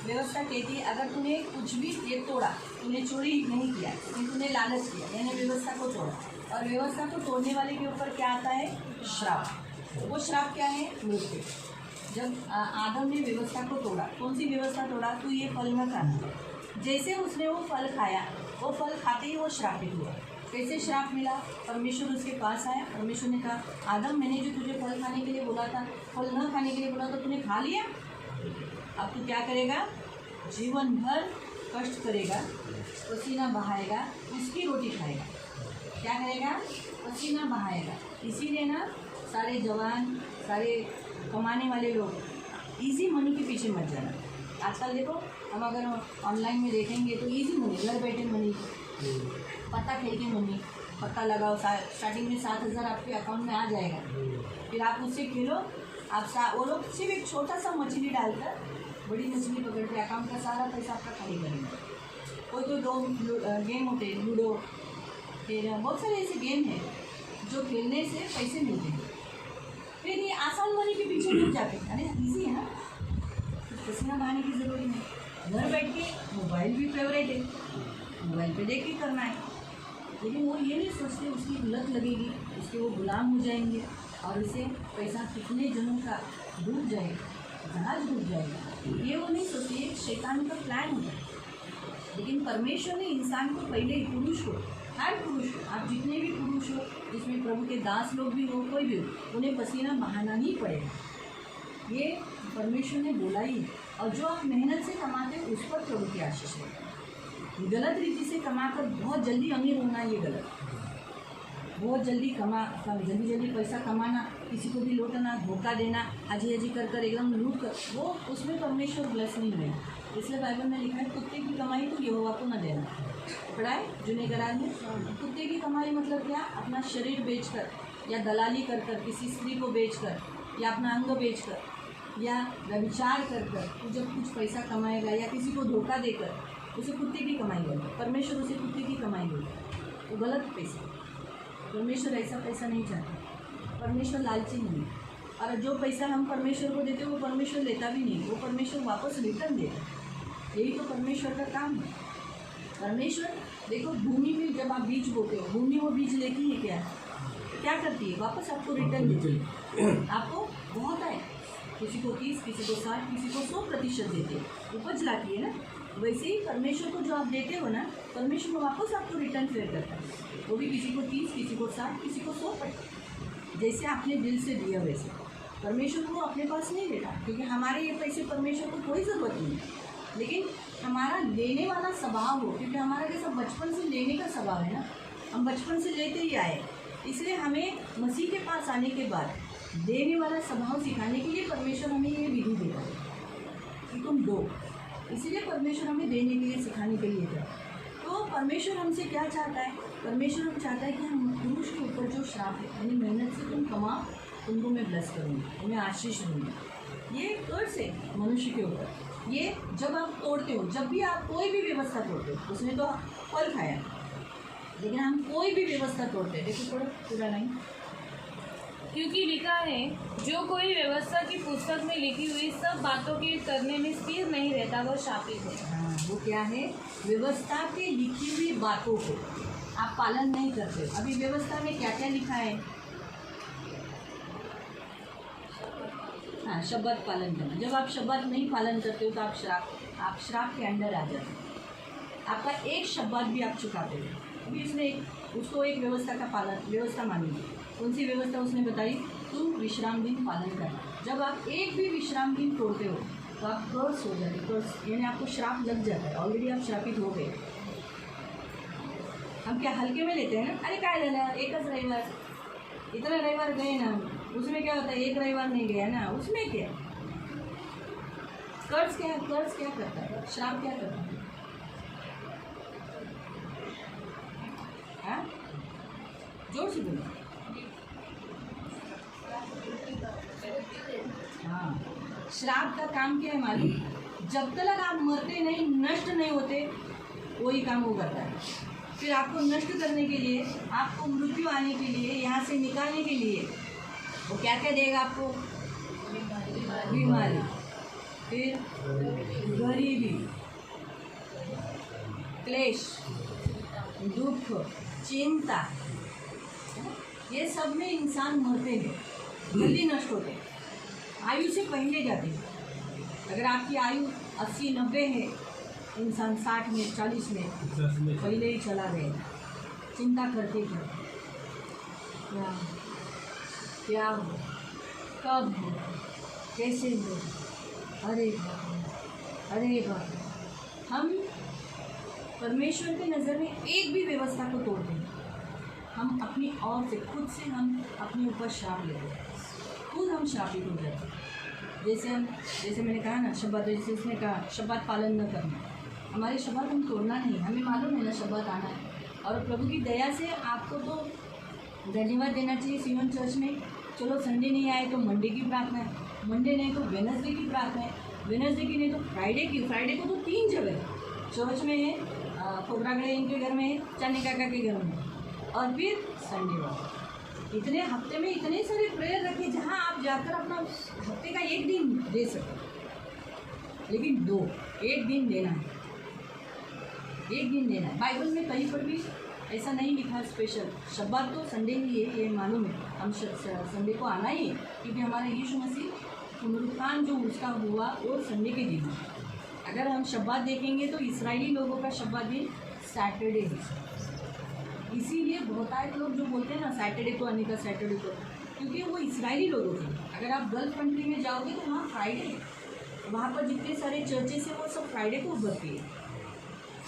व्यवस्था कहती है अगर तूने कुछ भी ये तोड़ा, तूने चोरी नहीं किया लेकिन तूने लालच किया, यानी व्यवस्था को तोड़ा, और व्यवस्था को तोड़ने वाले के ऊपर क्या आता है? श्राप। वो श्राप क्या है? मृत्यु। जब आदम ने व्यवस्था को तोड़ा, कौन सी व्यवस्था तोड़ा? तू ये फल न खाना। जैसे उसने वो फल खाया, वो फल खाते ही वो श्रापित हुआ। कैसे श्राप मिला? परमेश्वर उसके पास आया, परमेश्वर ने कहा आदम मैंने जो तुझे फल खाने के लिए बोला था, फल न खाने के लिए बोला था, तूने खा लिया। अब तू क्या करेगा? जीवन भर कष्ट करेगा, पसीना बहाएगा, उसकी रोटी खाएगा। क्या करेगा? पसीना बहाएगा। इसीलिए ना सारे जवान, सारे कमाने वाले लोग इजी मनी के पीछे मत जाना। आजकल देखो, हम अगर ऑनलाइन में देखेंगे तो इजी मनी, घर बैठे मनी, पत्ता खेल के मनी, पत्ता लगाओ, स्टार्टिंग में 7,000 आपके अकाउंट में आ जाएगा। फिर आप उससे खेलो, आप वो लोग सिर्फ एक छोटा सा मछली डालकर बड़ी मछली पकड़ के अकाउंट का सारा पैसा आपका खाली करेंगे। कोई तो दो गेम होते हैं, लूडो, फिर बहुत सारे ऐसे गेम हैं जो खेलने से पैसे मिलते हैं। फिर ये आसान मनी के पीछे नहीं जाते, अरे ईजी है ना, पसीना बहाने की ज़रूरत नहीं। घर बैठ के मोबाइल भी फेवरेट है, मोबाइल पे देख के करना है, लेकिन वो ये नहीं सोचते उसकी लत लगेगी, उसके वो गुलाम हो जाएंगे और उसे पैसा कितने जनों का डूब जाएगा, जहाज डूब जाएगा, ये वो नहीं सोचते। एक शैतान का प्लान होता है। लेकिन परमेश्वर ने इंसान को पहले ही, पुरुष को, हर पुरुष को, आप जितने भी पुरुष हो, जिसमें प्रभु के दास लोग भी हो, कोई भी हो, उन्हें पसीना बहाना ही पड़ेगा। ये परमेश्वर ने बोला ही। और जो आप मेहनत से कमाते हो उस पर प्रभु की आशीष है। गलत रीति से कमाकर बहुत जल्दी अमीर होना, ये गलत। बहुत जल्दी जल्दी पैसा कमाना, किसी को भी लौटना, धोखा देना, हाजी हाजी कर कर एकदम लूट कर, वो उसमें परमेश्वर ब्लेस नहीं हुए। इसलिए बाइबल में लिखा है कुत्ते की कमाई तो यहोवा को न देना। पढ़ा है जुने करार में। कुत्ते की कमाई मतलब क्या? अपना शरीर बेचकर या दलाली कर कर, किसी स्त्री को बेचकर या अपना अंग बेचकर या व्यभिचार कर कर तू जब कुछ पैसा कमाएगा या किसी को धोखा देकर, उसे कुत्ते की कमाई बोलता। परमेश्वर उसे कुत्ते की कमाई बोलता, वो गलत पैसा। परमेश्वर ऐसा पैसा नहीं चाहता। परमेश्वर लालची नहीं है, और जो पैसा हम परमेश्वर को देते हैं वो परमेश्वर लेता भी नहीं, वो परमेश्वर वापस रिटर्न देता। यही तो परमेश्वर का काम है। परमेश्वर देखो, भूमि में जब आप बीज बोते हो, भूमि वो बीज लेती है, क्या करती है? वापस आपको रिटर्न देती है। आपको बहुत आए, किसी को 30, किसी को 60, किसी को 100% देते हैं, उपज लाती है ना। वैसे ही परमेश्वर को जो आप देते हो ना, परमेश्वर वापस आपको रिटर्न फेयर करता है। वो भी किसी को 30, किसी को 60, किसी को 100%। जैसे आपने दिल से दिया वैसे परमेश्वर को अपने पास नहीं लेता, क्योंकि हमारे ये पैसे परमेश्वर को कोई ज़रूरत नहीं है। लेकिन हमारा लेने वाला स्वभाव हो, क्योंकि हमारा कैसा बचपन से लेने का स्वभाव है ना, हम बचपन से लेते ही आए। इसलिए हमें मसीह के पास आने के बाद देने वाला स्वभाव सिखाने के लिए परमेश्वर हमें ये विधि देता है कि तुम दो। इसीलिए परमेश्वर हमें देने के लिए, सिखाने के लिए था। तो परमेश्वर हमसे क्या चाहता है? परमेश्वर हम चाहता है कि हम पुरुष के ऊपर जो श्राप है, यानी मेहनत से तुम कमाओ, तुमको मैं ब्लेस करूँगी, तुम्हें आशीष दूँगी, ये कर्ज है मनुष्य के ऊपर। ये जब आप तोड़ते हो, जब भी आप कोई भी व्यवस्था तोड़ते हो, उसने तो फल खाया, लेकिन हम कोई भी व्यवस्था तोड़ते हैं, देखो थोड़ा पूरा नहीं, क्योंकि लिखा है जो कोई व्यवस्था की पुस्तक में लिखी हुई सब बातों के करने में स्थिर नहीं रहता वह शापित है। हाँ, वो क्या है? व्यवस्था के लिखी हुई बातों को आप पालन नहीं करते। अभी व्यवस्था में क्या क्या लिखा है? हाँ, शब्द पालन करना। जब आप शब्द नहीं पालन करते हो तो आप श्राप के अंडर आ जाते हो। आपका एक शब्द भी आप चुकाते हो। अभी उसने उसको एक व्यवस्था का व्यवस्था मानी। कौन सी व्यवस्था उसने बताई? तुम विश्राम दिन पालन करना। जब आप एक भी विश्राम दिन तोड़ते हो तो आप कर्स हो जाते, कर्स यानी आपको श्राप लग जाता है, ऑलरेडी आप श्रापित हो गए। हम क्या हल्के में लेते हैं ना, अरे क्या लेना, एक रविवार, इतना रविवार गए ना, उसमें क्या होता है? एक रविवार नहीं गया ना, उसमें क्या? कर्ज क्या करता है? श्राप क्या करता है? जोर से बोलो। हाँ, श्राप का काम क्या है मालूम? जब तक आप मरते नहीं, नष्ट नहीं होते, वही काम वो करता है। फिर आपको नष्ट करने के लिए, आपको मृत्यु आने के लिए, यहाँ से निकालने के लिए वो क्या क्या देगा आपको? बीमारी, फिर गरीबी, क्लेश, दुख, चिंता, ये सब में इंसान मरते हैं, जल्दी नष्ट होते हैं, आयु से पहले जाते हैं। अगर आपकी आयु 80-90 है, इंसान 60 में 40 में पहले ही चला गया। चिंता करते क्या हो, कब हो, कैसे हो, अरे बाप। हम परमेश्वर की नज़र में एक भी व्यवस्था को तोड़ते हैं। हम अपनी ओर से, खुद से हम अपने ऊपर श्राप लेते हैं, खुद हम श्रापित हो जाते हैं। जैसे मैंने कहा ना, शब्बात, जैसे इसने कहा शब्बात पालन न करना, हमारे शब्बात हम तोड़ना नहीं, हमें मालूम है ना शब्बात आना है। और प्रभु की दया से आपको तो धन्यवाद देना चाहिए सीवन चर्च में। चलो संडे नहीं आए तो मंडे की प्रार्थना है, मंडे नहीं तो वेडनेसडे की प्रार्थना है, वेडनेसडे की नहीं तो फ्राइडे की। फ्राइडे को तो 3 जगह चर्च में है, खोबरागड़े इनके घर में है, चाने काका के घर में, और फिर संडे वाला। इतने हफ्ते में इतने सारे प्रेयर रखे जहाँ आप जाकर अपना हफ्ते का एक दिन दे सकते, लेकिन एक दिन देना है, एक दिन देना है। बाइबल में कहीं पर भी ऐसा नहीं लिखा स्पेशल। शब्बात तो संडे ही है, ये मालूम है, हम संडे को आना ही है, क्योंकि हमारा यीशु मसीह पुनरुत्थान जो उसका हुआ वो संडे के दिन है। अगर हम शब्बात देखेंगे तो इस्राएली लोगों का शब्बात दिन सैटरडे है, इसीलिए बहुत सारे लोग जो बोलते हैं ना सैटरडे को आने का, सैटरडे को, क्योंकि वो इस्राएली लोगों थे। अगर आप गल्फ कंट्री में जाओगे तो वहाँ फ्राइडे है, वहाँ पर जितने सारे चर्चेस हैं वो सब फ्राइडे को उभरती है,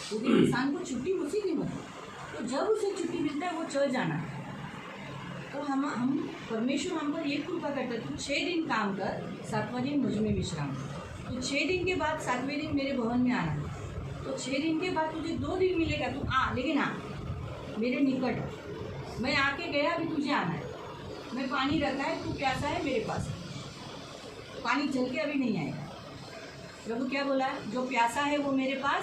क्योंकि इंसान को छुट्टी उसी दिन होती है। तो जब उसे छुट्टी मिलता है वो चर्च जाना है। तो हम परमेश्वर हम पर एक कृपा करता है, तू 6 दिन काम कर, 7वां दिन मुझ में विश्राम कर। तो 6 दिन के बाद 7वें दिन मेरे भवन में आना है। तो 6 दिन के बाद तुझे 2 दिन मिलेगा, तू आ, लेकिन आ मेरे निकट। मैं आके गया, अभी तुझे आना है। मैं पानी रखा है, तू प्यासा है मेरे पास, पानी चल के अभी नहीं आएगा। प्रभु क्या बोला है? जो प्यासा है वो मेरे पास,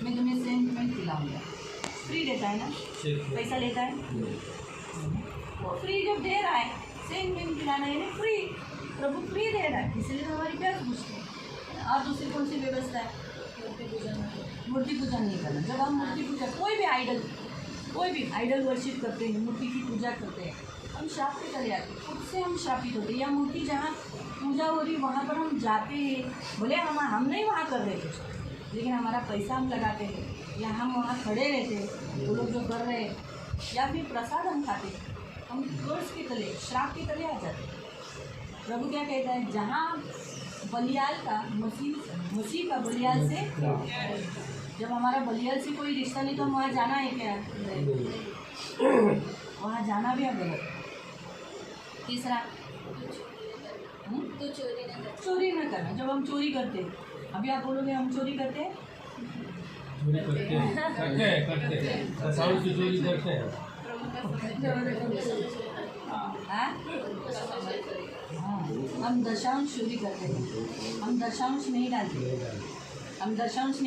मैं तुम्हें सेंट पिलाऊंगा। फ्री देता है ना, पैसा लेता है वो फ्री जब दे रहा है, सेंट पिलाना है ना, फ्री। प्रभु फ्री दे रहा है, इसलिए तो हमारी प्यास बुझती है। और दूसरी कौन सी व्यवस्था है? मूर्ति पूजा नहीं करना। जब हम मूर्ति पूजा, कोई भी आइडल वर्शिप करते हैं, मूर्ति की पूजा करते हैं, हम श्राप पे चले जाते हैं, खुद से हम श्रापित होते हैं। या मूर्ति जहाँ पूजा हो रही वहाँ पर हम जाते हैं, भले हम नहीं वहाँ कर रहे कुछ, लेकिन हमारा पैसा हम लगाते हैं, या हम वहाँ खड़े रहते हैं, वो लोग जो कर रहे हैं, या फिर प्रसाद हम खाते हैं, हम कर्ज के तले, श्राप के तले आ जाते हैं। प्रभु क्या कहता है? जहाँ बलियाल का, मसीह का बलियाल से, जब हमारा बलियाल से कोई रिश्ता नहीं तो हम वहाँ जाना है क्या? वहाँ जाना भी अब गलत। तीसरा, तो चोरी न करना। जब हम चोरी करते, अभी आप बोलोगे हम चोरी करते हैं, करते हैं, साउंड की चोरी करते हैं। हाँ, हम दशांश चोरी करते हैं, हम दशांश नहीं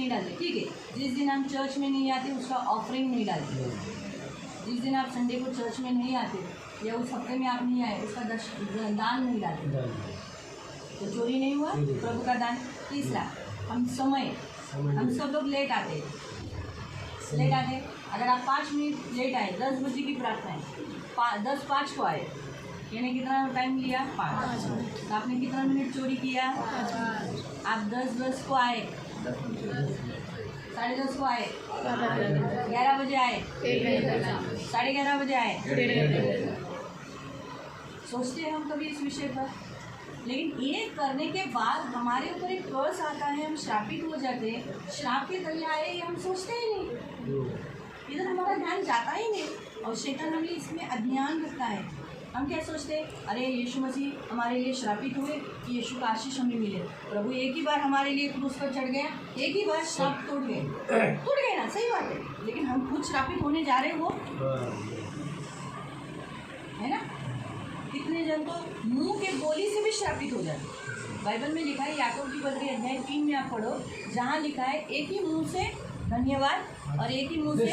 डालते, ठीक है। जिस दिन हम चर्च में नहीं आते उसका ऑफरिंग नहीं डालते, जिस दिन आप संडे को चर्च में नहीं आते या उस हफ्ते में आप नहीं आए उसका दान नहीं डालते, तो चोरी नहीं हुआ, प्रभु का दान। तीसरा, हम सब लोग लेट आते। अगर आप 5 मिनट लेट आए, 10 बजे की प्रार्थना है, 10:05 को आए, यानी कितना टाइम लिया? 5। तो आपने कितना मिनट चोरी किया? आप 10:10 को आए, 10:30 को आए, 11 बजे आए, 11:30 बजे आए। सोचते हैं हम कभी इस विषय पर, लेकिन ये करने के बाद हमारे ऊपर एक कर्ज आता है, हम श्रापित हो जाते हैं, श्राप के तले आए, ये हम सोचते ही नहीं, इधर हमारा ध्यान जाता ही नहीं। और शैतान हमें इसमें अज्ञान रखता है। हम क्या सोचते हैं? अरे यीशु मसीह हमारे लिए श्रापित हुए कि यीशु का आशीष हमें मिले। प्रभु एक ही बार हमारे लिए क्रूस पर चढ़ गया, एक ही बार श्राप टूट गए ना, सही बात है, लेकिन हम खुद श्रापित होने जा रहे हैं। वो है ना। कितने जन तो मुंह के बोली से भी श्रापित हो जाते। बाइबल में लिखा है, याकूब की पत्री अध्याय 3 में आप पढ़ो, जहाँ लिखा है एक ही मुंह से धन्यवाद और एक ही मुंह से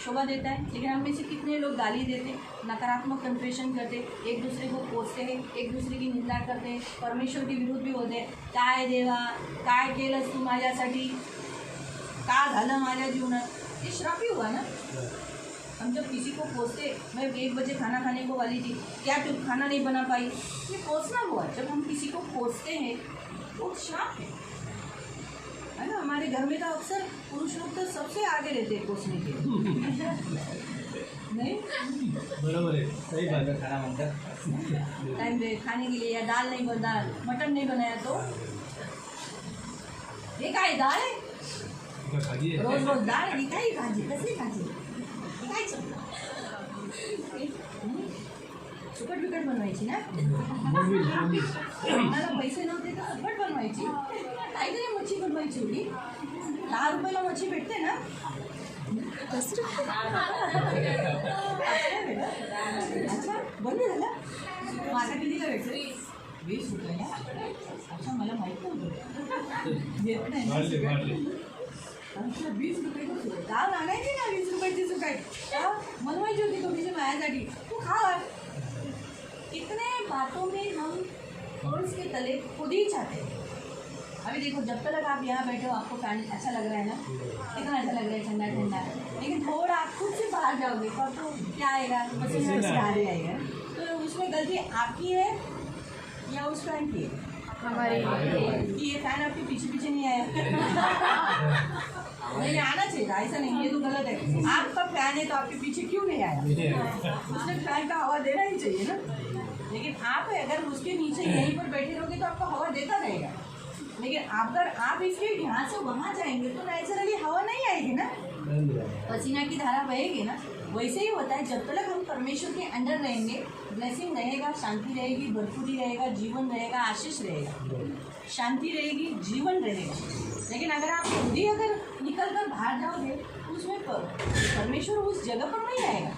शोभा देता है। लेकिन हम में से कितने लोग गाली देते, नकारात्मक कन्फेशन करते, एक दूसरे को कोसते हैं, एक दूसरे की निंदा करते हैं, परमेश्वर के विरुद्ध भी होते हैं। काय देवा, काय केलंस तू माझ्यासाठी, का झालं माझ्या जीवनात, ये श्राप ही हुआ ना। हम जब किसी को कोसते, मैं 1 बजे खाना खाने को वाली थी, क्या तू खाना नहीं बना पाई, ये कोसना हुआ। जब हम किसी को कोसते हैं वो श्राप है ना। हमारे घर में तो अक्सर पुरुष लोग तो सबसे आगे रहते हैं कोसने के नहीं, बरोबर है, सही बात है। खाना बनता टाइम पे खाने के लिए, या दाल नहीं बना, मटन नहीं बनाया तो ये काय दाल है, रोज रोज दाल आहे, काय भाजी, कसली भाजी, काय सुकट बिकट बनवायची ना। मला पैसे नव्हते तर सुकट बनवायची, काहीतरी मच्छी बनवायची होती। 10 रुपयाला मच्छी भेटते ना। अच्छा बंद झालं, माझा कितीला भेटते? 20 रुपयाला। अच्छा मला माहीत नव्हतं, येत नाही। अच्छा 20 रुपये का सुकट, दाल आणायची ना 20 रुपयाची सुकट, बनवायची होती थोडीशी माझ्यासाठी, तू खा। इतने बातों में हम फर्श के तले खुद ही चाहते हैं। अभी देखो, जब तक आप यहाँ बैठे हो आपको फैन अच्छा लग रहा है ना, कितना अच्छा लग रहा है, ठंडा ठंडा। लेकिन थोड़ा आप खुद से बाहर जाओगे तो क्या आएगा, पसीना पसीना आएगा। तो उसमें गलती आपकी है या उस फैन की है? हमारी। कि ये फैन आपके पीछे पीछे नहीं आया नहीं आना चाहिए, ऐसा नहीं, ये तो गलत है। आपका फैन है तो आपके पीछे क्यों नहीं आया? उसने फैन का हवा देना ही चाहिए ना। लेकिन आप अगर उसके नीचे यहीं पर बैठे रहोगे तो आपका हवा देता रहेगा। लेकिन अगर आप इसके यहाँ से वहाँ जाएंगे तो नेचुरली हवा नहीं आएगी ना, पसीना की धारा बहेगी ना। वैसे ही होता है, जब तक हम परमेश्वर के अंडर रहेंगे, ब्लेसिंग रहेगा, शांति रहेगी, भरपूरी रहेगा, जीवन रहेगा, आशीष रहेगा, शांति रहेगी, जीवन रहेगा। लेकिन अगर आप खुद ही अगर निकल कर बाहर जाओगे उसमें परमेश्वर उस जगह पर नहीं आएगा।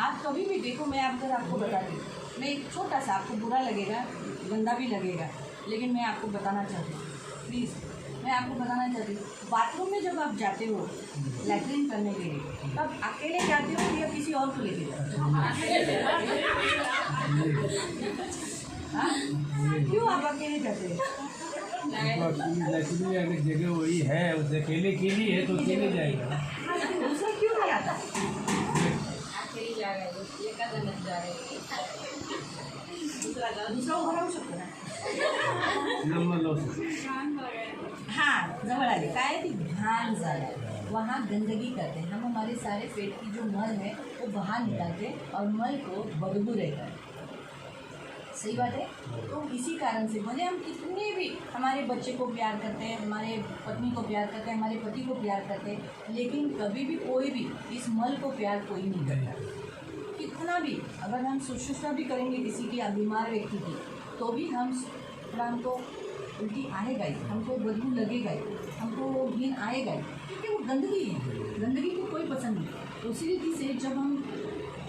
आप कभी भी देखो, मैं अगर आपको बताती हूँ, मैं एक छोटा सा, आपको बुरा लगेगा, गंदा भी लगेगा, लेकिन मैं आपको बताना चाहती हूँ, प्लीज़ मैं आपको बताना चाहती हूँ, बाथरूम में जब आप जाते हो लैट्रिन करने के लिए, तब अकेले जाते हो या किसी और को लेके जाते हो? क्यों आप अकेले जाते हो? अगर जगह वही है, उस अकेले के लिए है तो अकेले जाएगा। दूसरा क्यों नहीं आता? दूसरा उभा राहू शकतो ना। हाँ जवळ आले, काय ती घाण झालं, वहाँ गंदगी करते हैं हम, हमारे सारे पेट की जो मल है वो बाहर निकालते हैं और मल को बदबू रहता है। सही बात है। तो इसी कारण से भले हम कितने भी हमारे बच्चे को प्यार करते हैं, हमारे पत्नी को प्यार करते हैं, हमारे पति को प्यार करते हैं, लेकिन कभी भी कोई भी इस मल को प्यार कोई नहीं करता। कितना भी अगर हम शुश्रूषा भी करेंगे किसी की बीमार व्यक्ति की, तो भी हमको उल्टी आएगा ही, हमको बदबू लगेगा ही, हमको घिन आएगा ही, क्योंकि वो गंदगी है, गंदगी को कोई पसंद नहीं। उसी रीति से जब हम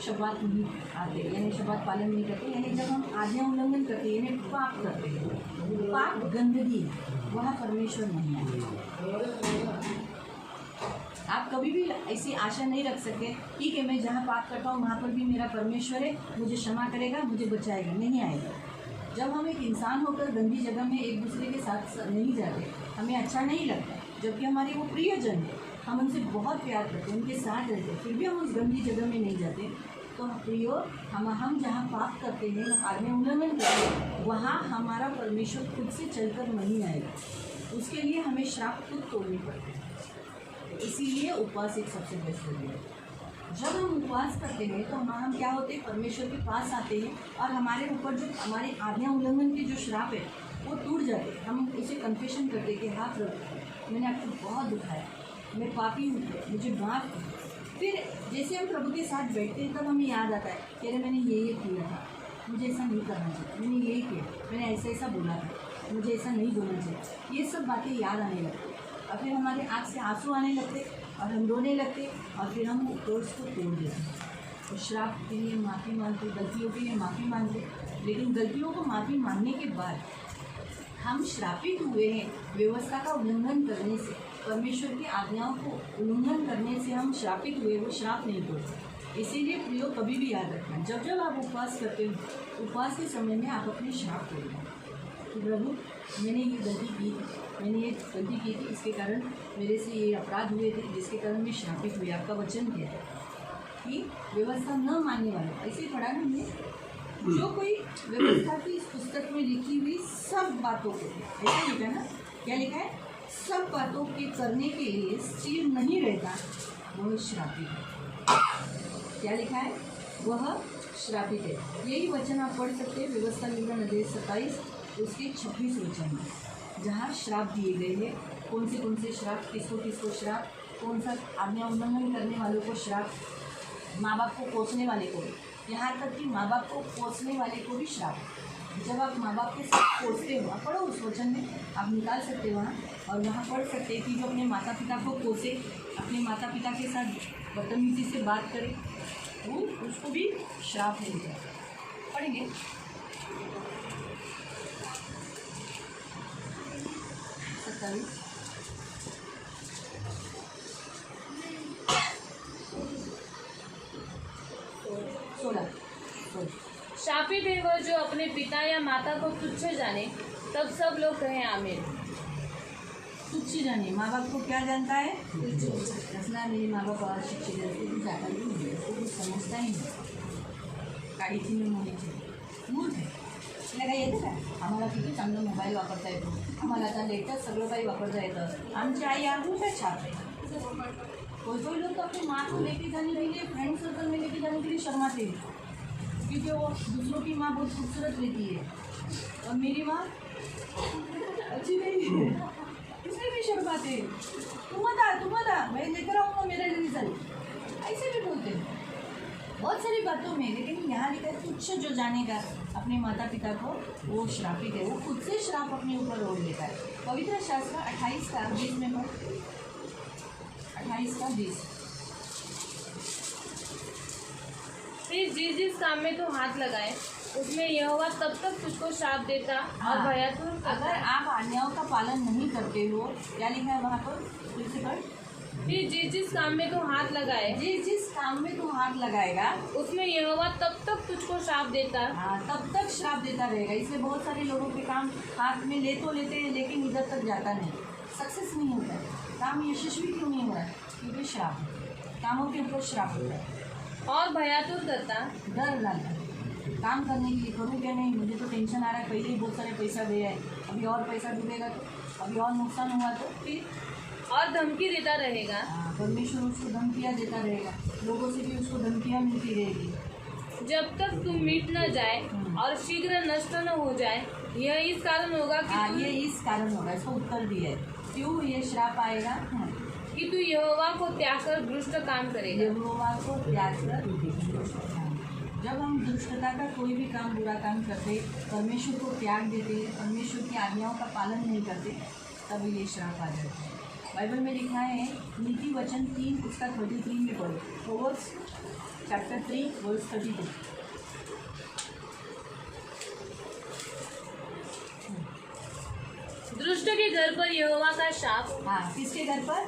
शब्बात नहीं आते, यानी शब्बात पालन नहीं करते, यानी जब हम आज्ञा उल्लंघन करते, यानी पाप करते हैं, पाप गंदगी, वहाँ परमेश्वर नहीं है। आप कभी भी ऐसी आशा नहीं रख सकते, ठीक है मैं जहाँ पाप करता हूँ वहाँ पर भी मेरा परमेश्वर है, मुझे क्षमा करेगा, मुझे बचाएगा, नहीं आएगा। जब हम एक इंसान होकर गंदी जगह में एक दूसरे के साथ नहीं जाते, हमें अच्छा नहीं लगता, जबकि हमारे वो प्रियजन है, हम उनसे बहुत प्यार करते हैं, उनके साथ रहते हैं, फिर भी हम उस गंदी जगह में नहीं जाते, तो प्रियो हम जहाँ पाप करते हैं, आज्ञा उल्लंघन करते हैं, वहाँ हमारा परमेश्वर खुद से चलकर नहीं आएगा। उसके लिए हमें श्राप खुद तोड़नी पड़ती है। इसीलिए उपवास एक सबसे बेस्ट जरिया है। जब हम उपवास करते हैं तो हम क्या होते हैं, परमेश्वर के पास आते हैं और हमारे ऊपर जो हमारे आज्ञा उल्लंघन के जो श्राप है वो टूट जाते हैं। हम उसे कन्फेशन करते हैं कि हाँ प्रभु मैंने आपको बहुत दुखाया, मैं पापी हूँ, मुझे माफ़ करो। फिर जैसे हम प्रभु के साथ बैठते हैं तब हमें याद आता है कि अरे मैंने ये किया था, मुझे ऐसा नहीं करना चाहिए, मैंने ये किया, मैंने ऐसा ऐसा बोला था, मुझे ऐसा नहीं बोलना चाहिए। ये सब बातें याद आने लगती और फिर हमारे आँख से आंसू आने लगते और हम रोने लगते और फिर हम कोर्स को तोड़ देते। और श्राप के लिए माफ़ी मांगते, गलतियों के लिए माफ़ी मांगते, लेकिन गलतियों को माफ़ी मांगने के बाद हम श्रापित हुए हैं व्यवस्था का उल्लंघन करने से, परमेश्वर की आज्ञाओं को उल्लंघन करने से हम श्रापित हुए, वो श्राप नहीं तोड़ते। इसीलिए प्रियो कभी भी याद रखना, जब जब आप उपवास करते हो, उपवास के समय में आप अपने श्राप तोड़ना कि प्रभु मैंने ये गलती की, मैंने ये गलती की थी, इसके कारण मेरे से ये अपराध हुए थे, जिसके कारण मैं श्रापित हुई। आपका वचन क्या है कि व्यवस्था न मानने वाले, ऐसे पढ़ा ना हमने, जो कोई व्यवस्था की इस पुस्तक में लिखी हुई सब बातों को, ऐसा लिखा ना, क्या लिखा है, सब बातों के करने के लिए स्थिर नहीं रहता वह श्रापित है। क्या लिखा है, वह श्रापित है। यही वचन आप पढ़ सकते हैं व्यवस्था विवरण अध्याय 27 उसके 26 वचन में, जहाँ श्राप दिए गए हैं, कौन से श्राप, किसको किसको श्राप, कौन सा आज्ञा उल्लंघन करने वालों को श्राप, माँ बाप को कोसने वाले को, यहाँ तक कि माँ बाप को कोसने वाले को भी श्राप। जब आप माँ बाप के साथ कोसते हो, आप पढ़ो उस वचन में, आप निकाल सकते हो वहाँ, और वहाँ पढ़ सकते हैं कि जो अपने माता पिता को कोसे, अपने माता पिता के साथ बदतमीजी से बात करे, वो उसको भी श्राप मिलता है। पढ़ेंगे 27 16। शापित है वह जो अपने पिता या माता को तुच्छ जाने, तब सब लोग कहें आमीन। तुच्छ जाने, माँ बाप को क्या जानता है, असला मेरे माँ बाप और शिक्षित है, जाता नहीं है, उसको कुछ समजता ही नहीं, काळीची में होनी चाहिए, मूर्ख है। तिला काय येतं का, आम्हाला किती चांगलं मोबाईल वापरता येतो, आम्हाला आता लेटेस्ट सगळं काही वापरता येतं, आमची आई अजून काय छाप है। कोई लोग तो अपनी माँ को लेके जाने के लिए, फ्रेंड सर्कल में लेके जाने के लिए शर्माते हैं, क्योंकि वो दूसरों की माँ बहुत खूबसूरत रहती है और मेरी माँ अच्छी नहीं है, इसलिए भी शर्माते हैं। तुम मत आ, मैं लेकर आऊँगा मेरा रिजल्ट, ऐसे भी बोलते हैं बहुत सारी बातों में। लेकिन यहाँ लिखा है तुच्छ जो जानेगा अपने माता पिता को वो श्रापित है, वो खुद से श्राप अपने ऊपर ओढ़ लेता है। पवित्र शास्त्र 28 का 20 में पढ़, 28 का 20। फिर जिस काम में तो हाथ लगाए उसमें यहोवा तब तक तुझको शाप देता और भयातुर करता। अगर आप आज्ञाओं का पालन नहीं करते हो, क्या लिखा है वहाँ पर, फिर से पढ़। फिर जिस काम में तो हाथ लगाए, जिस काम में तू हाथ लगाएगा उसमें यहोवा तब तक तुझको शाप देता। हाँ, तब तक श्राप देता रहेगा। इसलिए बहुत सारे लोगों के काम हाथ में ले तो लेते हैं, लेकिन इधर तक जाता नहीं, सक्सेस नहीं होता है, काम यशस्वी क्यों नहीं हो रहा है, क्योंकि श्राप, कामों के ऊपर श्राप होता है। और भयातुर करता, डर डालता है काम करने के लिए, करूँ क्या नहीं, मुझे तो टेंशन आ रहा है, पहले ही बहुत सारे पैसा दिया है, अभी और पैसा डूबेगा तो, अभी और नुकसान हुआ तो, फिर और धमकी देता रहेगा। परमेश्वर उसको धमकियाँ देता रहेगा, लोगों से भी उसको धमकियाँ मिलती रहेगी जब तक तुम मिट न जाए और शीघ्र नष्ट न हो जाए। यह इस कारण होगा कि ये इस कारण होगा, इसको उत्तर दिया है क्यों ये श्राप आएगा, कि तू यहोवा को त्याग कर दुष्ट काम करेगा। यहोवा को त्याग कर, जब हम दुष्टता का कोई भी काम, बुरा काम करते, परमेश्वर को त्याग देते, परमेश्वर की आज्ञाओं का पालन नहीं करते, तब ये श्राप आ जाता है। बाइबल में लिखा है नीति वचन 3 उसका 33 में पढ़ो, प्रोवर्ब्स चैप्टर 3 वर्स 32। दुष्ट के घर पर यहोवा का शाप। हाँ, किसके घर पर,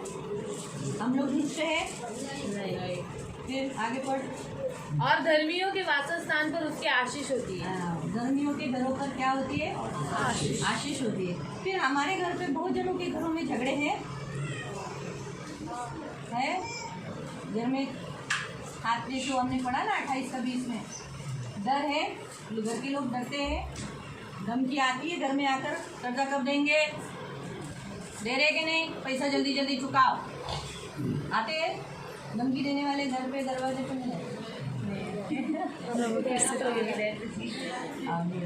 हम लोग दुष्ट हैं, फिर आगे पढ़। और धर्मियों के वासस्थान पर उसकी आशीष होती है। धर्मियों के घरों पर क्या होती है, आशीष होती है। फिर हमारे घर पे बहुत जनों के घरों में झगड़े हैं, घर में हाथ पे, जो हमने पढ़ा ना 28 का 20 में, डर है, घर के लोग डरते हैं, धमकी आती है घर में आकर, कर्जा कब देंगे, दे रहे कि नहीं, पैसा जल्दी जल्दी चुकाओ, आते हैं धमकी देने वाले घर पे, दरवाजे पे नहीं आते।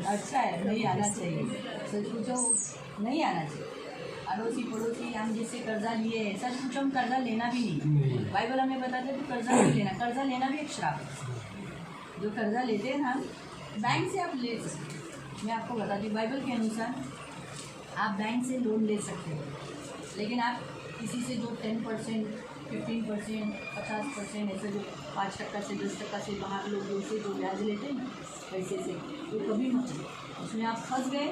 अच्छा है, नहीं आना चाहिए, सच पूछो नहीं आना चाहिए। अड़ोसी पड़ोसी हम जिससे कर्जा लिए, सच पूछो हम कर्जा लेना भी नहीं, बाइबल हमें बताते हैं तो कर्जा नहीं लेना, कर्जा लेना भी एक श्राप है। जो कर्जा लेते हैं ना, बैंक से आप ले सकते, मैं आपको बताती हूँ बाइबल के अनुसार आप बैंक से लोन ले सकते हो, लेकिन आप किसी से जो 10% 15%, 50% ऐसे जो 5% से 10% से बाहर लोग जो ब्याज लेते हैं ना पैसे से, वो कभी मत लो, उसमें आप फंस गए।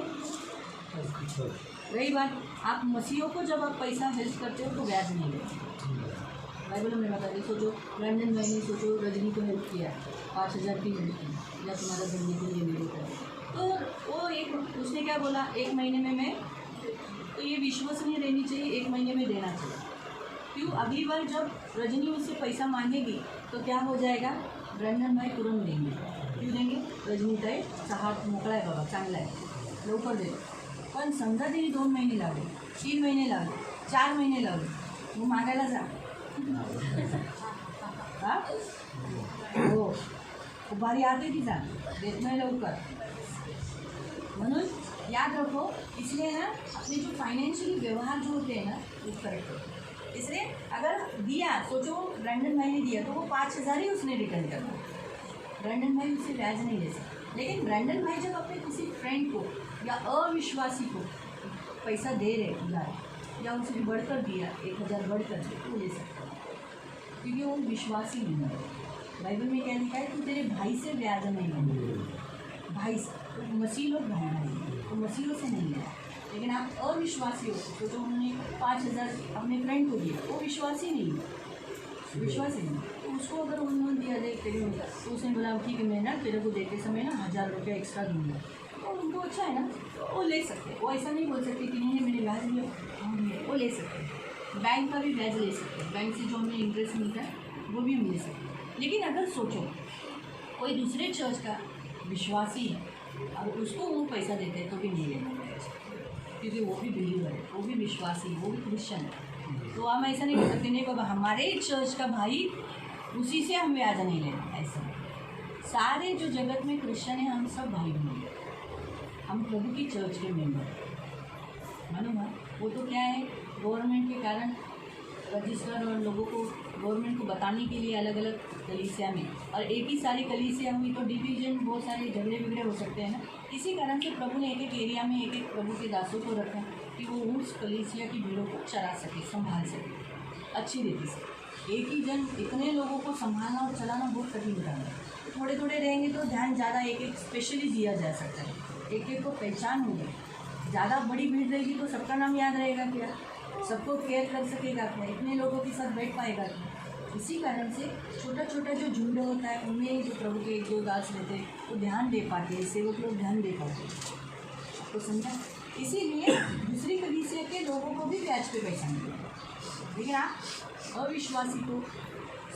रही बात, आप मसीहों को जब आप पैसा हेल्प करते हो तो ब्याज नहीं लेते। बाइबल में बता रही, सोचो ब्रैंडन भाई ने सोचो रजनी को हेल्प किया 5,000 की हेल्प की या तुम्हारा बनने के लिए मेरे को, तो वो एक उसने क्या बोला, 1 महीने में मैं, तो ये विश्वसनीय रहनी चाहिए, 1 महीने में देना चाहिए। क्यों? अगली बार जब रजनी उससे पैसा मांगेगी तो क्या हो जाएगा, ब्रैंडन भाई तुरंत देंगे। क्यों देंगे? रजनी का हात मोकळा आहे बाबा, चांगला आहे, लवकर दे। पण समजा तिने 2 महिने लावले, 3 महिने लावले, 4 महिने लावले, मग मागायला जा हा? हो, बारी आते की जा, देत नाही लवकर। म्हणून याद रखो, इसलिए ना अपने जो फाइनेंशियली व्यवहार जो होते हैं ना वो करेक्ट हो। इसलिए अगर दिया, सोचो ब्रैंडन भाई ने दिया तो वो 5,000 ही उसने रिटर्न करना, ब्रैंडन भाई उससे ब्याज नहीं ले सकते। लेकिन ब्रैंडन भाई जब अपने किसी फ्रेंड को या अविश्वासी को पैसा दे रहे उधार, या उनसे बढ़कर दिया 1,000 बढ़कर दे, तो ले सकता है, क्योंकि वो विश्वासी नहीं है। बाइबल में क्या लिखा है, तू तेरे भाई से ब्याज नहीं लेना, भाई से, तो मसीह लोग भाई भाई तो मसीहों से नहीं लेना। लेकिन आप अविश्वासी हो तो जो उन्होंने 5,000 अपने फ्रेंड को दिया, वो विश्वासी नहीं है, विश्वासी नहीं, तो उसको अगर उन्होंने दिया जाए तेरे उनका, तो उसने बोला ठीक है मैं ना तेरे को देते समय ना 1,000 रुपया एक्स्ट्रा दूँगा, तो उनको अच्छा है ना, तो वो ले सकते। वो ऐसा नहीं बोल सकते कि नहीं मैंने ब्याज लिया, हाँ वो ले सकते। बैंक का भी ब्याज ले सकते, बैंक से जो हमें इंटरेस्ट मिलता है वो भी हम ले सकते। लेकिन अगर सोचो कोई दूसरे चर्च का विश्वासी है और उसको वो पैसा देते हैं तो भी नहीं लेना ब्याज, क्योंकि वो भी बिलीवर है, वो भी विश्वासी, वो भी क्रिश्चियन है। तो हम ऐसा नहीं कर सकते नहीं बाबा हमारे चर्च का भाई उसी से हम ब्याज नहीं लेना, ऐसा नहीं। सारे जो जगत में क्रिश्चियन है हम सब भाई बहन, हम प्रभु की चर्च के मेंबर, मालूम है। वो तो क्या है, गवर्नमेंट के कारण रजिस्टर और लोगों को गवर्नमेंट को बताने के लिए अलग अलग कलीसिया में, और एक ही सारी कलीसिया हुई तो डिवीजन, बहुत सारे झगड़े बिगड़े हो सकते हैं ना। इसी कारण से प्रभु ने एक एक एरिया में एक एक प्रभु के दासों को रखा कि वो उस कलीसिया की भीड़ों को चरा सके, संभाल सके अच्छी रीति से। एक ही जन इतने लोगों को संभालना और चलाना बहुत कठिन होता है, तो थोड़े थोड़े रहेंगे तो ध्यान ज़्यादा एक एक स्पेशली दिया जा सकता है, एक एक को पहचान होगी। ज़्यादा बड़ी भीड़ रहेगी तो सबका नाम याद रहेगा क्या, सबको केयर कर सकेगा क्या, इतने लोगों के साथ बैठ पाएगा क्या। इसी कारण से छोटा छोटा जो झुंड होता है उनमें जो प्रभु के 1-2 दास रहते हैं वो ध्यान दे पाते हैं, सेवक लोग ध्यान दे पाते हैं, आपको समझा। इसीलिए दूसरी कलीसिया के लोगों को भी ब्याज पे पैसा मिलेगा, लेकिन आप अविश्वासी को,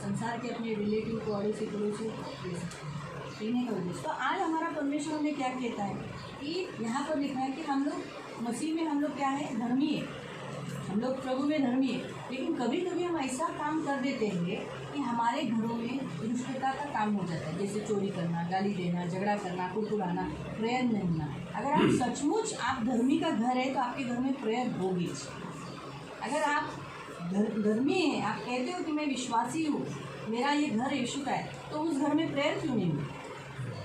संसार के अपने रिलेटिव को, अड़ोसी पड़ोसी दे सकते हैं, पीने का उद्देश्य। तो आज हमारा परमेश्वर हमें क्या कहता है कि यहाँ पर लिखा है कि हम लोग मसीह में, हम लोग क्या है, धर्मी है, हम लोग प्रभु में धर्मी है। लेकिन कभी कभी हम ऐसा काम कर देते हैं कि हमारे घरों में दुष्टता का काम हो जाता है, जैसे चोरी करना, गाली देना, झगड़ा करना, कुड़कुड़ाना, प्रेयर नहीं होना। अगर आप सचमुच आप धर्मी का घर है तो आपके घर में प्रेयर होगी। अगर आप धर्मी हैं, आप कहते हो कि मैं विश्वासी हूँ, मेरा ये घर यीशु का है, तो उस घर में प्रेयर क्यों नहीं हुई?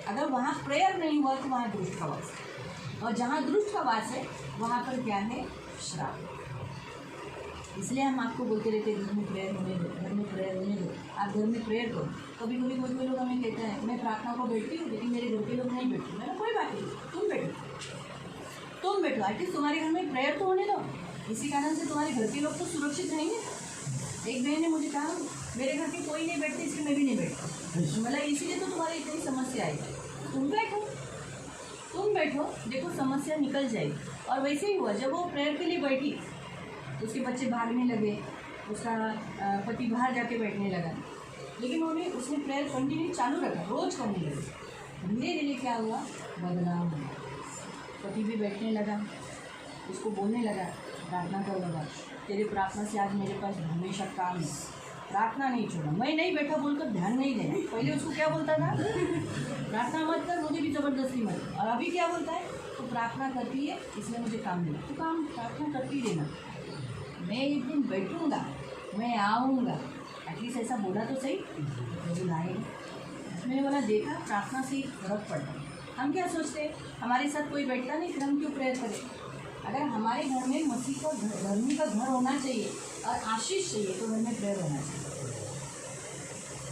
अगर वहाँ प्रेयर नहीं हुआ तो वहाँ दुष्ट का वास है, और जहाँ दुष्ट का वास है वहाँ पर क्या है, श्राप। इसलिए हम आपको बोलते रहते हैं घर में प्रेयर होने दो, घर में प्रेयर होने दो, आप घर में प्रेयर करो। कभी कभी कोई लोग हमें कहते हैं मैं प्रार्थना को बैठती हूँ लेकिन मेरे घर के लोग नहीं बैठते। मैंने कोई बात नहीं, तुम बैठो, एटलीस्ट तुम्हारे घर में प्रेयर तो होने दो। इसी कारण से तुम्हारे घर के लोग तो सुरक्षित रहेंगे। एक बहन ने मुझे कहा मेरे घर के कोई नहीं बैठते इसलिए मैं भी नहीं बैठती, मतलब इसीलिए तो तुम्हारी इतनी समस्या आई। तुम बैठो, देखो समस्या निकल जाएगी। और वैसे ही हुआ, जब वो प्रेयर के लिए बैठी उसके बच्चे भागने लगे, उसका पति बाहर जाके बैठने लगा, लेकिन उसने प्रेयर कंटिन्यू चालू रखा, रोज़ करने लगे। धीरे धीरे क्या हुआ, बदलाव हुआ। पति भी बैठने लगा, उसको बोलने लगा, प्रार्थना कर लगा, तेरे प्रार्थना से आज मेरे पास हमेशा काम है, प्रार्थना नहीं छोड़ा। मैं नहीं बैठा बोलकर ध्यान नहीं देना। पहले उसको क्या बोलता था, प्रार्थना मत कर, मुझे भी ज़बरदस्ती मत। और अभी क्या बोलता है, तो प्रार्थना करती है इसलिए मुझे काम देना, तो काम प्रार्थना करती देना। मैं एक दिन बैठूँगा, मैं आऊँगा, एटलीस्ट ऐसा बोला तो सही, मुझे लाएगा। मैंने बोला देखा, प्रार्थना से फर्क पड़ता है। हम क्या सोचते हैं, हमारे साथ कोई बैठता नहीं फिर हम क्यों प्रेयर करें। अगर हमारे घर में मसीह का धर्मी का घर होना चाहिए और आशीष चाहिए तो घर में प्रेयर होना चाहिए,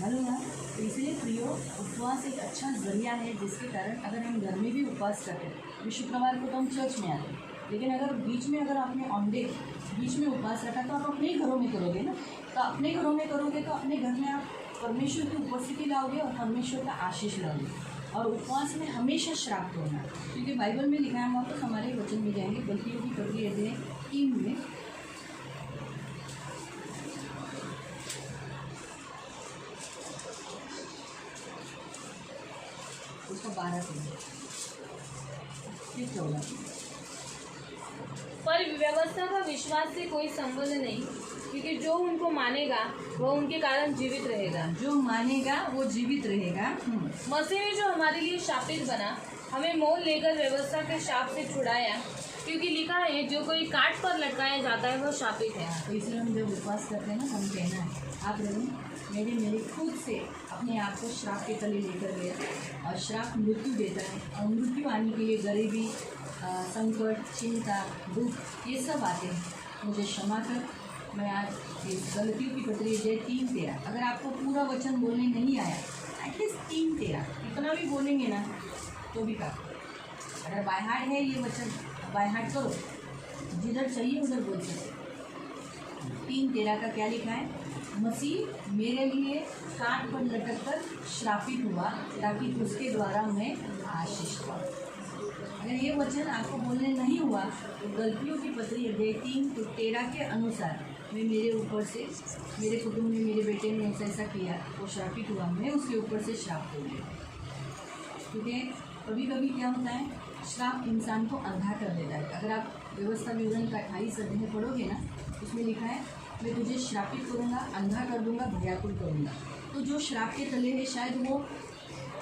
मालूम ना। तो इसलिए प्रियो, उपवास एक अच्छा जरिया है जिसके कारण अगर हम घर में भी उपवास करते हैं, अभी शुक्रवार को तो हम चर्च में आते हैं, लेकिन अगर बीच में अगर आपने ऑनडे बीच में उपवास रखा तो आप अपने ही घरों में करोगे ना। तो अपने घरों में करोगे तो अपने घर में आप परमेश्वर की उपस्थिति लाओगे और परमेश्वर का आशीष लाओगे। और उपवास में हमेशा श्राप होना, क्योंकि बाइबल में लिखा है, हम वापस हमारे वचन में जाएंगे, गलतियों की पत्री अध्याय 3 में उसका 12 फिर 14। पर व्यवस्था का विश्वास से कोई संबंध नहीं, क्योंकि जो उनको मानेगा वह उनके कारण जीवित रहेगा। जो मानेगा वो जीवित रहेगा। मसीह ने जो हमारे लिए शापित बना, हमें मोल लेकर व्यवस्था के शाप से छुड़ाया, क्योंकि लिखा है जो कोई काट पर लटकाया जाता है वह शापित है। तो इसलिए हम जब उपवास करते हैं ना, हम कहना है आप लोग मेरे खुद से अपने आप को श्राप के तले लेकर गया, और श्राप मृत्यु देता है, और मृत्यु आने के लिए गरीबी, संकट, चिंता, दुख ये सब आते हैं। मुझे क्षमा कर, मैं आज इस गलतियों की पत्री अध्याय 3:13, अगर आपको पूरा वचन बोलने नहीं आया, एटलीस्ट 3:13 इतना भी बोलेंगे ना तो भी काफ़ी। अगर बाय हार्ट है ये वचन, बाय हार्ट करो, जिधर चाहिए उधर बोल सकते। 3:13 का क्या लिखा है? मसीह मेरे लिए काट पर लटक कर श्रापित हुआ ताकि उसके द्वारा मैं आशीष पाऊँ। अगर ये वचन आपको बोलने नहीं हुआ तो गलतियों की पत्री अध्याय 3:13 के अनुसार मैं मेरे ऊपर से, मेरे कुटुंब में मेरे बेटे ने ऐसा किया, वो श्रापित हुआ, मैं उसके ऊपर से श्राप हो गया। क्योंकि कभी कभी क्या होता है, श्राप इंसान को अंधा कर देता है। अगर आप व्यवस्था विवरण का 28 अध्याय पढ़ोगे ना, उसमें लिखा है मैं तुझे श्रापित करूँगा, अंधा कर दूँगा, भयाकुल करूँगा। तो जो श्राप के तले है शायद वो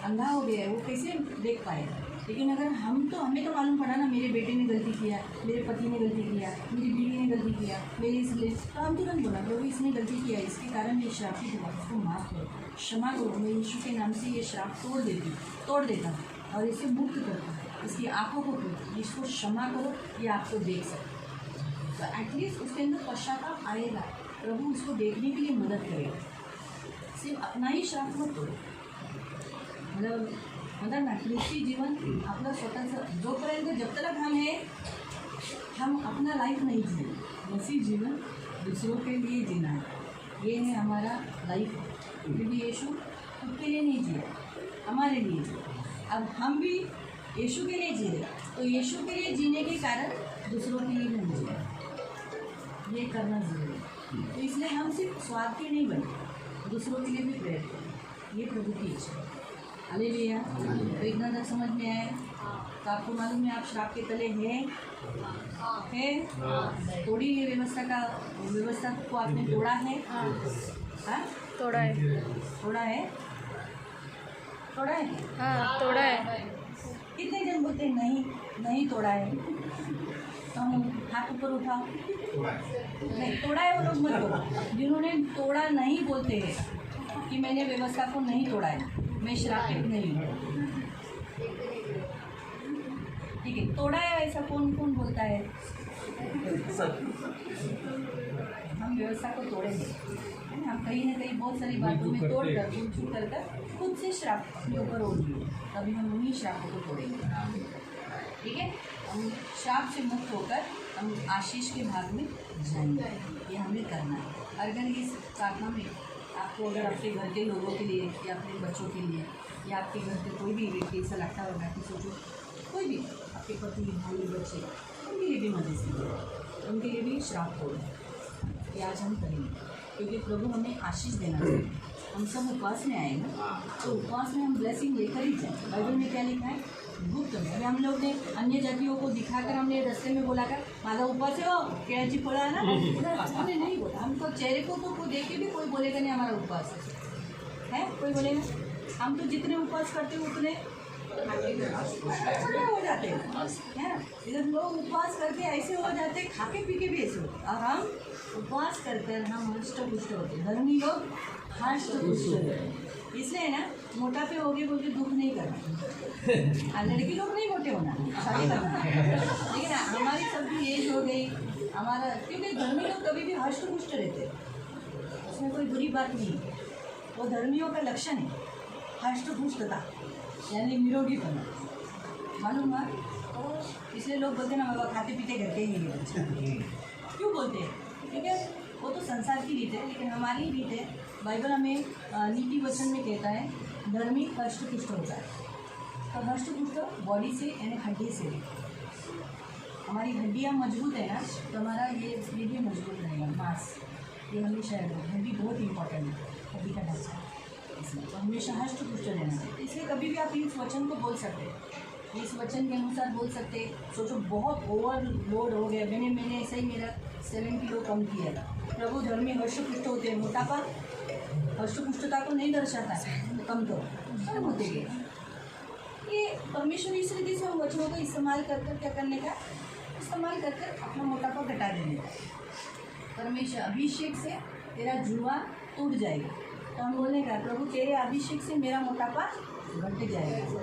अंधा हो गया है, वो कैसे देख पाएगा। लेकिन अगर हमें तो मालूम पड़ा ना, मेरे बेटे ने गलती किया, मेरे पति ने गलती किया, मेरी बीवी ने गलती किया, मेरे इसलिए, तो हम तुरंत बोला प्रभु इसने गलती किया, इसके कारण ये श्रापित हुआ, उसको माफ़ करो, क्षमा करो, मैं यीशु के नाम से ये श्राप तोड़ देता हूँ और इसे मुक्त करता हूँ, इसकी आँखों को खोलो, इसको क्षमा करो, ये आपको देख सकते। तो एटलीस्ट उसके अंदर पश्चाताप आएगा, प्रभु उसको देखने के लिए मदद करेगा। सिर्फ अपना ही श्राप मत तोड़ो, मतलब ना ख्रिस्ती जीवन अपना स्वतंत्र, जोपर्यंत जब तक हम अपना लाइफ नहीं जिए, मसीह जीवन दूसरों के लिए जीना है, ये है हमारा लाइफ। क्योंकि यीशु खुद के लिए नहीं जिया, हमारे लिए जिया। अब हम भी यीशु के लिए जी रहे, तो यीशु के लिए जीने के कारण दूसरों के लिए नहीं जिया, ये करना जरूरी है। तो इसलिए हम सिर्फ स्वार्थी नहीं बने, दूसरों के लिए भी प्रेरित करें, ये प्रभु की इच्छा है। हालेलुया। तो इतना तक समझ में आया? तो आपको मालूम है आप श्राप के तले हैं? तोड़ी ये व्यवस्था को आपने तोड़ा है? हाँ, तोड़ा है। तोड़ा है? तोड़ा है? हाँ, तोड़ा है। कितने जन बोलते हैं नहीं तोड़ा है? तो हम हाथ ऊपर उठाओ। नहीं तोड़ा है वो लोग मत बोलो। जिन्होंने तोड़ा नहीं बोलते हैं कि मैंने व्यवस्था को नहीं तोड़ा है, मैं श्रापित नहीं हूँ, ठीक है। तोड़ा है ऐसा कौन बोलता है? हम व्यवस्था को तोड़ेंगे, है ना। हम कहीं ना कहीं बहुत सारी बातों में तोड़ कर खुद से श्राप अपने ऊपर ओढ़ लिए, तभी हम उन्हीं श्रापों को तोड़ेंगे, ठीक है। हम श्राप से मुक्त होकर हम आशीष के भाग में जाएंगे, ये हमें करना है। अगर इस प्रार्थना में आपको, अगर अपने घर के लोगों के लिए या अपने बच्चों के लिए या आपके घर के कोई भी व्यक्ति ऐसा लगता होगा कि सोचो कोई भी आपके पति, भाई, बच्चे, उनके लिए भी मदद कीजिए, उनके लिए भी श्राप तोड़ो, ये आज हम करेंगे, क्योंकि प्रभु हमें आशीष देना चाहिए। हम सब उपवास में आए ना, तो उपवास में हम ब्लेसिंग लेकर ही जाए। बाइबल में क्या लिखा है? गुप्त में। अभी हम लोग ने अन्य जातियों को दिखाकर हमने रास्ते में बोला कर माधा उपवास है, कैची पड़ा है ना, हमने नहीं बोला। हमको चेहरे को तो कोई देख के भी कोई बोलेगा नहीं हमारा उपवास है, कोई बोलेगा। हम तो जितने उपवास करते हैं उतने हो जाते हैं, इधर लोग उपवास करके ऐसे हो जाते हैं, खाके पी के भी ऐसे होते, और हम उपवास करकर हम हष्ट पुष्ट होते, धर्मी लोग हष्ट पुष्ट होते। इसलिए ना मोटापे हो गए बोल के दुख नहीं करना। लड़की लोग नहीं मोटे होना, शादी करना। लेकिन हमारी सबकी एज हो गई हमारा, क्योंकि धर्मी लोग कभी भी हष्ट पुष्ट रहते हैं, उसमें कोई बुरी बात नहीं है। वो धर्मियों का लक्षण है हष्ट पुष्टता, यानी निरोगीपना, मालूम हुआ। तो इसलिए लोग बोलते हैं ना बाबा खाते पीते करके ही ये बच्चे क्यों बोलते हैं? क्योंकि वो तो संसार की रीत है, लेकिन हमारी ही रीत है। बाइबल हमें नीति वचन में कहता है धर्मी हष्ट पुष्ट होता है। तो हष्ट पुष्ट बॉडी से यानी हड्डी से, हमारी हड्डियाँ मजबूत है ना, तो हमारा ये भी मजबूत रहेगा। मांस ये हमेशा हड्डी बहुत इंपॉर्टेंट है, हड्डी का ढांचा, इसलिए तो हमेशा हष्ट पुष्ट रहना चाहिए। इसलिए कभी भी आप इस वचन को बोल सकते हैं, इस वचन के अनुसार बोल सकते। सोचो बहुत ओवरलोड हो गया, मैंने ऐसा ही मेरा 7 किलो कम किया था। प्रभु धर्मी हष्ट पुष्ट होते हैं। मोटापा हष्ट पुष्टता को नहीं दर्शाता है, कम तो सब होते गए। ये परमेश्वर इस रीति से हम वचनों का इस्तेमाल कर क्या करने का, इस्तेमाल कर अपना मोटापा घटा देने का। परमेश्वर अभिषेक से तेरा जुआ टूट जाएगा, तो हम बोलने का प्रभु तेरे अभिषेक से मेरा मोटापा घट जाएगा।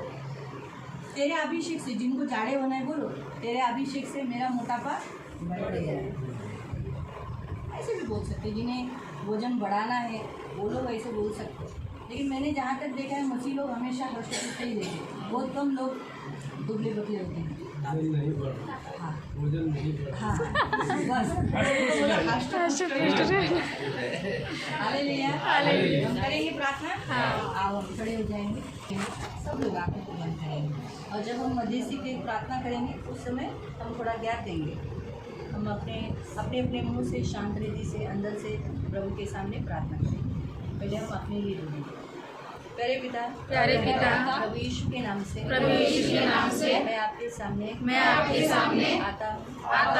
तेरे अभिषेक से, जिनको जाड़े होना है बोलो तेरे अभिषेक से मेरा मोटापा बढ़ जाएगा। ऐसे भी बोल सकते, जिन्हें वजन बढ़ाना है वो लोग ऐसे बोल सकते। लेकिन मैंने जहाँ तक देखा है मसीह लोग हमेशा हष्ट पुष्ट ही देते हैं, बहुत कम लोग दुबले पतले होते हैं। हाँ हाँ बस हालेलुया। हम करेंगे प्रार्थना, आओ हम खड़े हो जाएंगे, सब लोग आंखों को बंद करेंगे। और जब हम मध्यस्थी की प्रार्थना करेंगे उस समय हम थोड़ा गैप देंगे। हम अपने मुंह से शांत रीति से अंदर से प्रभु के सामने प्रार्थना करेंगे। पहले हम अपने लिए बोलेंगे। प्यारे पिता प्रभु यीशु के नाम से मैं आपके सामने आता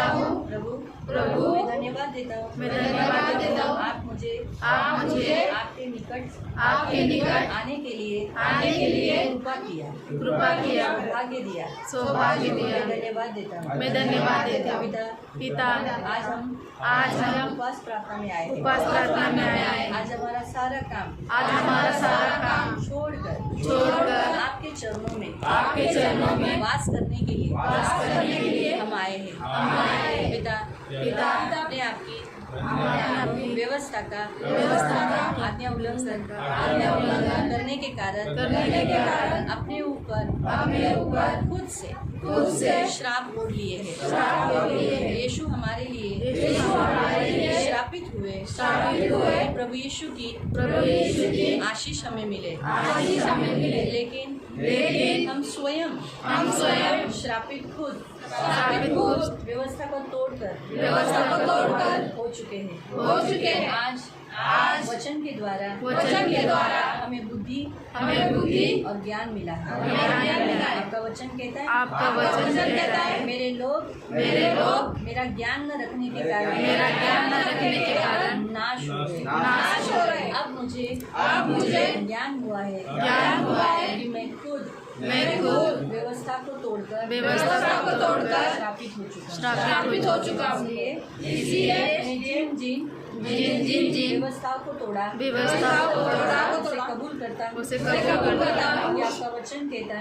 हूँ। प्रभु मैं धन्यवाद देता हूँ। आप मुझे आपके निकट आने के लिए कृपा किया, सौभाग्य दिया। मैं धन्यवाद देता हूँ पिता। आज हम उपवास प्रार्थना में आए हैं। आज हमारा सारा काम छोड़कर आपके चरणों में वास करने के लिए हम आए हैं। पिता अपने आपकी व्यवस्था का आज्ञा उल्लंघन करने के कारण अपने ऊपर खुद से श्राप ओढ़ लिए हैं। यीशु हमारे लिए श्रापित हुए। प्रभु यीशु की आशीष हमें मिले। लेकिन हम स्वयं श्रापित खुद व्यवस्था को तोड़कर हो चुके हैं। आज वचन के द्वारा हमें बुद्धि और ज्ञान मिला। आपका वचन कहता है मेरे लोग मेरा ज्ञान न रखने के कारण नाश हो रहे। अब मुझे ज्ञान हुआ है कि मैं खुद व्यवस्था को तोड़कर श्रापित हो चुका हूँ। इसलिए जिन व्यवस्थाओं को तोड़ा उसे कबूल करता हूँ। आपका वचन कहता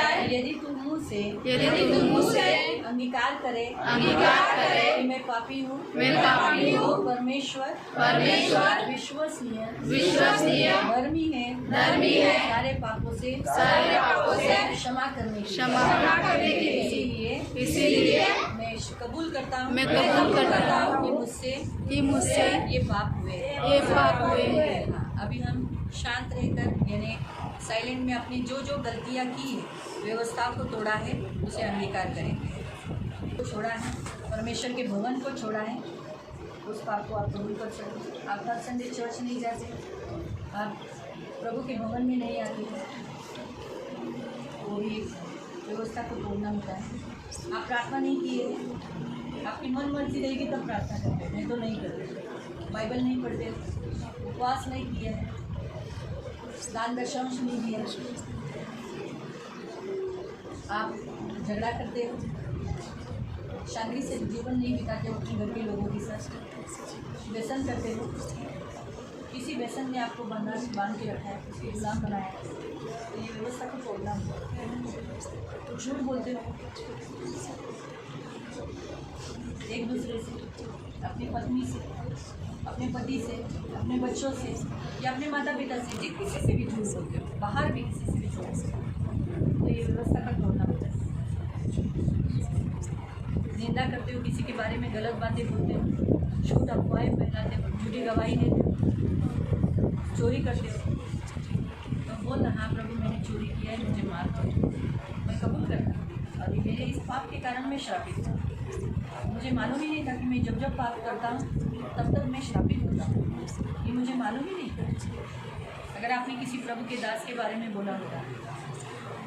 है यदि तू मुँह से अंगीकार करे कि मैं पापी हूँ, परमेश्वर विश्वसनीय धर्मी है सारे पापों से क्षमा करने के। इसीलिए मैं कबूल करता हूँ कि मुझसे ये पाप हुए। अभी हम शांत रहकर यानी साइलेंट में अपनी जो गलतियाँ की है, व्यवस्था को तोड़ा है, उसे अंगीकार करें। तो छोड़ा है, परमेश्वर के भवन को छोड़ा है, उस पाप को आप कबूल कर सकते। आप हर संडे चर्च नहीं जाते, आप प्रभु के भवन में नहीं आते, वो भी व्यवस्था को तोड़ना होता है। आप प्रार्थना नहीं किए, आपकी मन मर्जी रहेगी तब प्रार्थना करते, नहीं तो नहीं करते। बाइबल नहीं पढ़ते, उपवास नहीं किया है, दान दशंश नहीं दिया, आप झगड़ा करते हो, शांति से जीवन नहीं बिताते हो अपने घर के लोगों के साथ, व्यसन करते हो, किसी व्यसन ने आपको बांध के रखा है, उसके गुलाम बनाया है, तो ये व्यवस्था को तोड़ना होगा। तो झूठ बोलते हो एक दूसरे से, अपनी पत्नी से, अपने पति से, अपने बच्चों से या अपने माता पिता से, जो किसी से भी झूठ बोलते हो, बाहर भी किसी से भी झूठ बोलते हो, तो ये व्यवस्था का तोड़ना होता है। निंदा करते हो, किसी के बारे में गलत बातें बोलते हो, झूठ अफवाहें फैलाते हो, झूठी गवाही देते हो, चोरी करते हो, तो बोलना हाँ प्रभु मैंने चोरी किया है, मुझे माफ करो, मैं कबूल करता हूँ और मेरे इस पाप के कारण मैं श्रापित हूँ। मुझे मालूम ही नहीं था कि मैं जब जब पाप करता हूँ तब तक मैं श्रापित होता हूँ, ये मुझे मालूम ही नहीं था। अगर आपने किसी प्रभु के दास के बारे में बोला होता,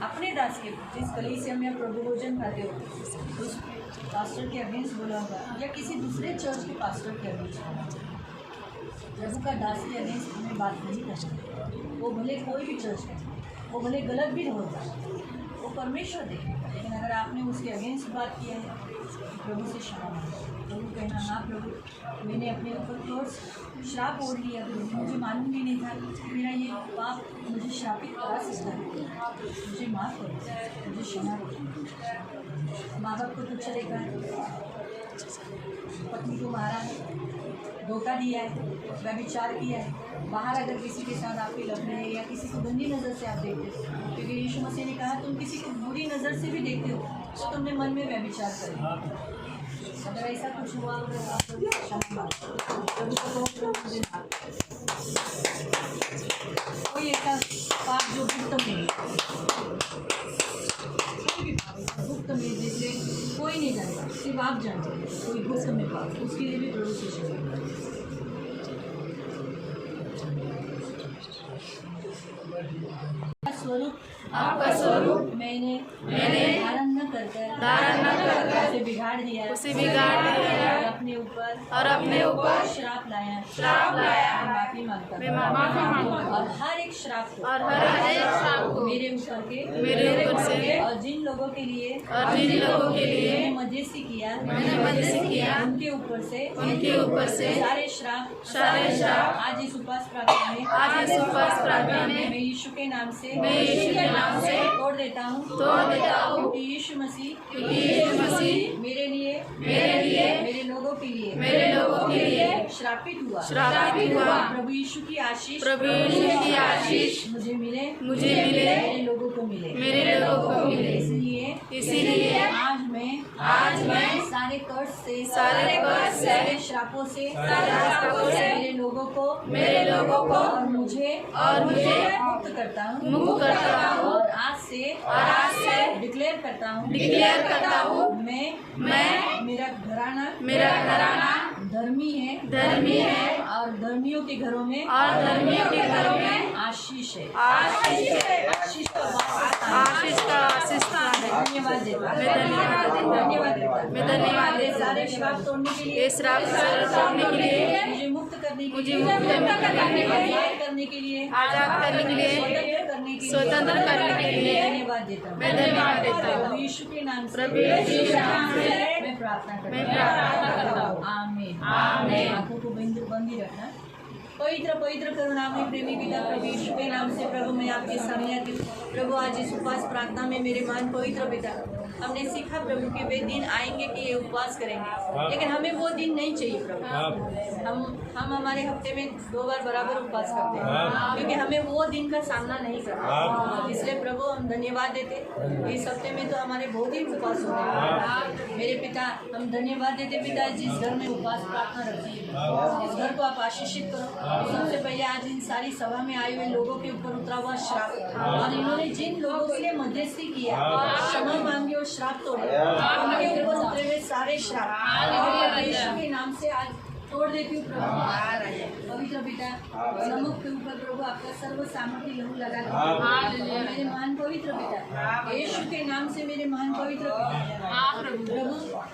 अपने दास के जिस कलीसिया में आप प्रभु भोजन खाते हो उस पास्टर के अगेंस्ट बोला होगा, या किसी दूसरे चर्च के पास्टर के अगेंस्ट बोला होगा, प्रभु का दास के अगेंस्ट हमें बात नहीं करनी। वो भले कोई भी चर्च है, वो भले गलत भी होगा, वो परमेश्वर देखेगा, लेकिन अगर आपने उसके अगेंस्ट बात किया है तो प्रभु से क्षमा मांगो। प्रभु कहना हाँ प्रभु मैंने अपने ऊपर थोड़ा श्राप ओढ़ लिया, मुझे मालूम भी नहीं था कि मेरा ये पाप मुझे श्रापित करा सकता है, मुझे माफ़ करो, मुझे क्षमा करो। माँ बाप को तुच्छ देखा है, पत्नी को मारा है, धोखा दिया है, व्यभिचार किया है, बाहर अगर किसी के साथ आपके लफड़े है या किसी को गंदी नज़र से आप देखते हो, क्योंकि यीशु मसीह ने कहा तुम किसी को बुरी नज़र से भी देखते हो तो तुमने मन में व्यभिचार करें। अगर ऐसा कुछ हुआ तो आप प्रभु से क्षमा मांगो। प्रभु को कहो प्रभु मुझे माफ कर। कोई ऐसा पाप जो गुप्त में, कोई भी पाप ऐसा गुप्त में जिससे कोई नहीं जानता, सिर्फ आप जानते हैं, कोई गुप्त में पाप, उसके लिए भी प्रभु से क्षमा मांगो। आपका स्वरूप मैंने धारण न कर उसे बिगाड़ दिया और अपने ऊपर श्राप लाया मैं माफी मांगता हूँ और हर एक श्राप को मेरे ऊपर से और जिन लोगों के लिए मैंने मध्यस्थी किया उनके ऊपर से सारे श्राप आज इस उपवास प्रार्थना में मैं यीशु के नाम से तोड़ देता हूँ क्योंकि यीशु मसीह मेरे लिए मेरे लोगों के लिए श्रापित हुआ। प्रभु यीशु की आशीष मुझे मिले मेरे लोगों को मिले। इसलिए आज मैं सारे कर्ज से सारे श्रापों से मेरे लोगों को और मुझे मुक्त करता हूँ और आज से डिक्लेयर करता हूँ मैं मेरा घराना धर्मी है और धर्मियों के घरों में आशीष है। आशीष का धन्यवाद देता मैं सारे श्राप तोड़ने के लिए मुझे मुक्त करने के लिए आजाद करने के लिए स्वतंत्र करने के लिए धन्यवाद देता हूँ। यीशु के नाम से मैं प्रार्थना करता हूँ। आमीन। आंखों को बंद ही रखना। पवित्र करुणामय प्रेमी पिता प्रभु यीशु के नाम से प्रभु मैं आपके सामने आती हूँ। प्रभु आज इस उपवास प्रार्थना में मेरे मान पवित्र पिता हमने सीखा प्रभु कि वे दिन आएंगे कि ये उपवास करेंगे, लेकिन हमें वो दिन नहीं चाहिए प्रभु। हम हमारे हफ्ते में 2 बार बराबर उपवास करते हैं क्योंकि हमें वो दिन का सामना नहीं करना। इसलिए प्रभु हम धन्यवाद देते इस हफ्ते में तो हमारे बहुत ही उपवास होते हैं। मेरे पिता हम धन्यवाद देते पिता जिस घर में उपवास प्रार्थना रखती है इस घर को आप आशीषित करो। सबसे पहले आज इन सारी सभा में आए हुए लोगों के ऊपर उतरा हुआ श्राप और इन्होंने जिन लोगों के लिए मध्यस्थी किया क्षमा मांगी और श्राप तोड़े उनके ऊपर उतरे हुए सारे श्राप यीशु के नाम से आज तोड़ देती हूँ प्रभु। पवित्र पिता नमक के ऊपर प्रभु आपका सर्व सामर्थ्य लहू लगा मेरे महान पवित्र पिता यीशु के नाम से मेरे महान पवित्र पिता प्रभु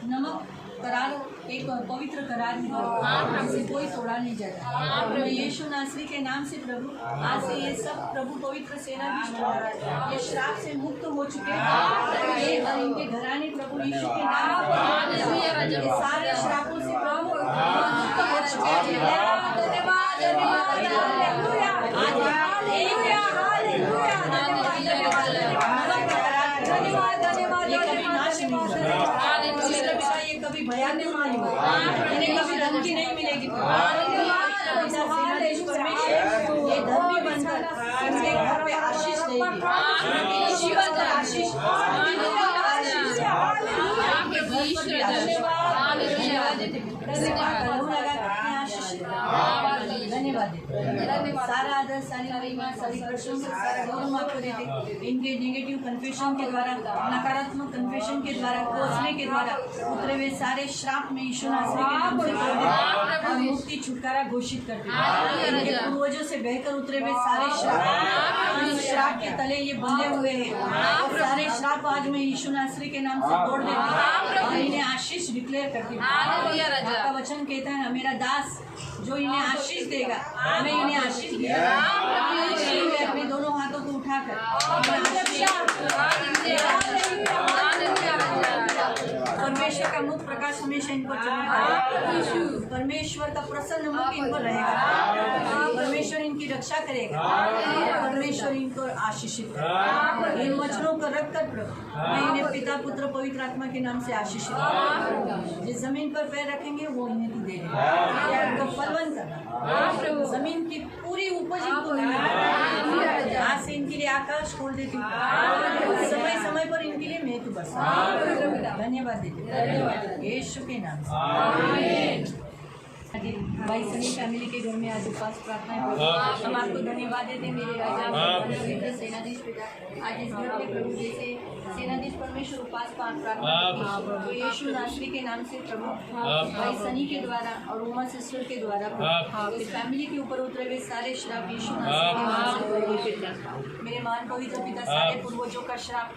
नमक करार एक पवित्र करार जिसे कोई तोड़ा नहीं जाता। यीशु नासरी के नाम से प्रभु आज से ये सब प्रभु पवित्र सेना ये श्राप से मुक्त हो चुके हैं ये और इनके घराने प्रभु यीशु के नाम से सारे श्रापों से प्रभु मुक्त हो चुके हैं। धन्यवाद। की भयानक वाली हो, इन्हें कभी धमकी नहीं मिलेगी। सेनाधीश परमेश्वर ये धर्मी बनकर इनके घर पे आशीष देगी, जीवन का आशीष, धन्यवाद। सारा आदर, सारी महिमा, सारी प्रशंसा, सारा गौरव आपको देते। इनके नेगेटिव कन्फेशन के द्वारा, नकारात्मक कन्फेशन के द्वारा, कोसने के द्वारा उतरे हुए सारे श्राप में यीशु नासरी के नाम से तोड़ देते और मुक्ति छुटकारा घोषित करते हैं। इनके पूर्वजों से बहकर उतरे हुए सारे श्राप के तले ये बंधे हुए हैं और सारे श्राप आज मैं यीशु नासरी के नाम से तोड़ देती हूँ और इन्हें आशीष डिक्लेयर करती हूँ। आपका वचन कहता है, मेरा दास जो इन्हें आशीष देगा, मैं इन्हें आशीष दूंगा। अपने दोनों हाथों को उठाकर परमेश्वर का मुख प्रकाश हमेशा इन पर चमकेगा। परमेश्वर का प्रसन्न मुख इन पर रहेगा। परमेश्वर इनकी रक्षा करेगा। परमेश्वर इनको आशीषित करेगा। इन वचनों को रखकर प्रभु मैं इन्हें पिता, पुत्र, पवित्र आत्मा के नाम से आशीषित करूंगा। जिस जमीन पर पैर रखेंगे वो इन्हें तू दे देगा। उनको फलवन करना, जमीन की पूरी उपज इनको मिलेगी। आज से इनके लिए आकाश खोल देती हूँ। समय समय पर इनके लिए मैं तू बस धन्यवाद देती हूँ यीशु के नाम से। भाई सनी फैमिली के घर में आज उपवास प्रार्थना है। हम आपको धन्यवाद देते हैं मेरे राजा सेनाधीश पिता। आज इस घर के प्रभु जैसे सेनाधीश परमेश्वर उपवास प्रार्थना तो यीशु नासरी के नाम से प्रभु भाई सनी के द्वारा और उमा सिस्टर के द्वारा इस फैमिली के ऊपर उतरे हुए सारे श्राप यीशु नासरी के नाम से मेरे मान पवित्र पिता, सारे पूर्वजों का श्राप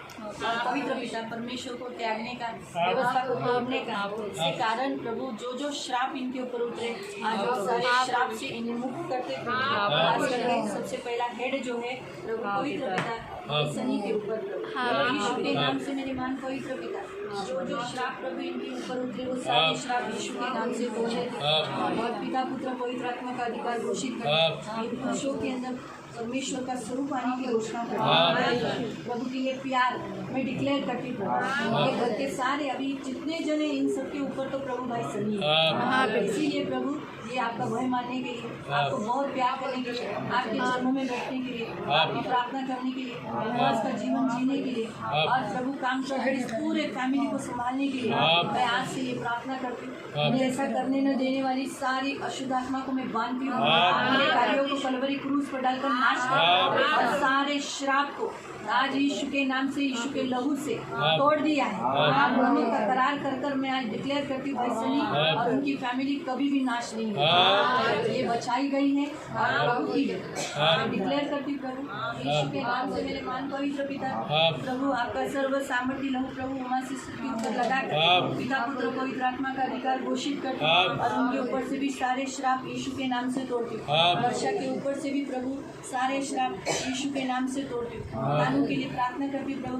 पवित्र पिता परमेश्वर को त्यागने का, व्यवस्था को तोड़ने का इसके कारण प्रभु जो श्राप इनके ऊपर उतरे आज वो सारे श्राप से इन्हें मुक्त करते थे। सबसे पहला हेड जो है पवित्र पिता सनी के ऊपर यीशु के नाम से मेरे मान पवित्र पिता जो श्राप प्रभु इनके ऊपर उतरे वो सारे श्राप यीशु के नाम से तोड़े और पिता, पुत्र, पवित्र आत्मा का अधिकार घोषित कर पुरुषों के अंदर परमेश्वर का स्वरूप आने की घोषणा करती प्रभु के लिए प्यार मैं डिक्लेयर करती हूँ। घर के सारे अभी जितने जने इन सब के ऊपर तो प्रभु भाई सनी है। इसीलिए प्रभु ये आपका भय मानने के लिए, आपको बहुत प्यार करने के लिए, आपके चरणों में बैठने के लिए, आपकी प्रार्थना करने के लिए, का जीवन जीने के लिए और प्रभु काम कर रहे इस पूरे फैमिली को संभालने के लिए मैं आज से ये प्रार्थना करती हूँ। मुझे ऐसा करने न देने वाली सारी अशुद्ध आत्मा को मैं बांधती हूँ। मेरे कार्यों को कलवरी क्रूस पर डालकर नाश कर और सारे श्राप को आज यीशु के नाम से, यीशु के लहू से तोड़ दिया है। आप दोनों का करार कर कर मैं आज डिक्लेयर करती हूँ भाई सनी और उनकी फैमिली कभी भी नाश नहीं है, ये बचाई गई है और प्रभु की है। डिक्लेयर करती हूँ प्रभु यीशु के नाम से मेरे मान पवित्र पिता प्रभु आपका सर्व सामर्थ्य लहू प्रभु उमा शिष्य के ऊपर लगाकर पिता, पुत्र, पवित्र आत्मा का अधिकार घोषित करती हूँ और उनके ऊपर से भी सारे श्राप यीशु के नाम से तोड़ती हूँ। वर्षा के ऊपर से भी प्रभु सारे श्राप यीशु के नाम से तोड़ती हूँ। के लिए प्रार्थना करती प्रभु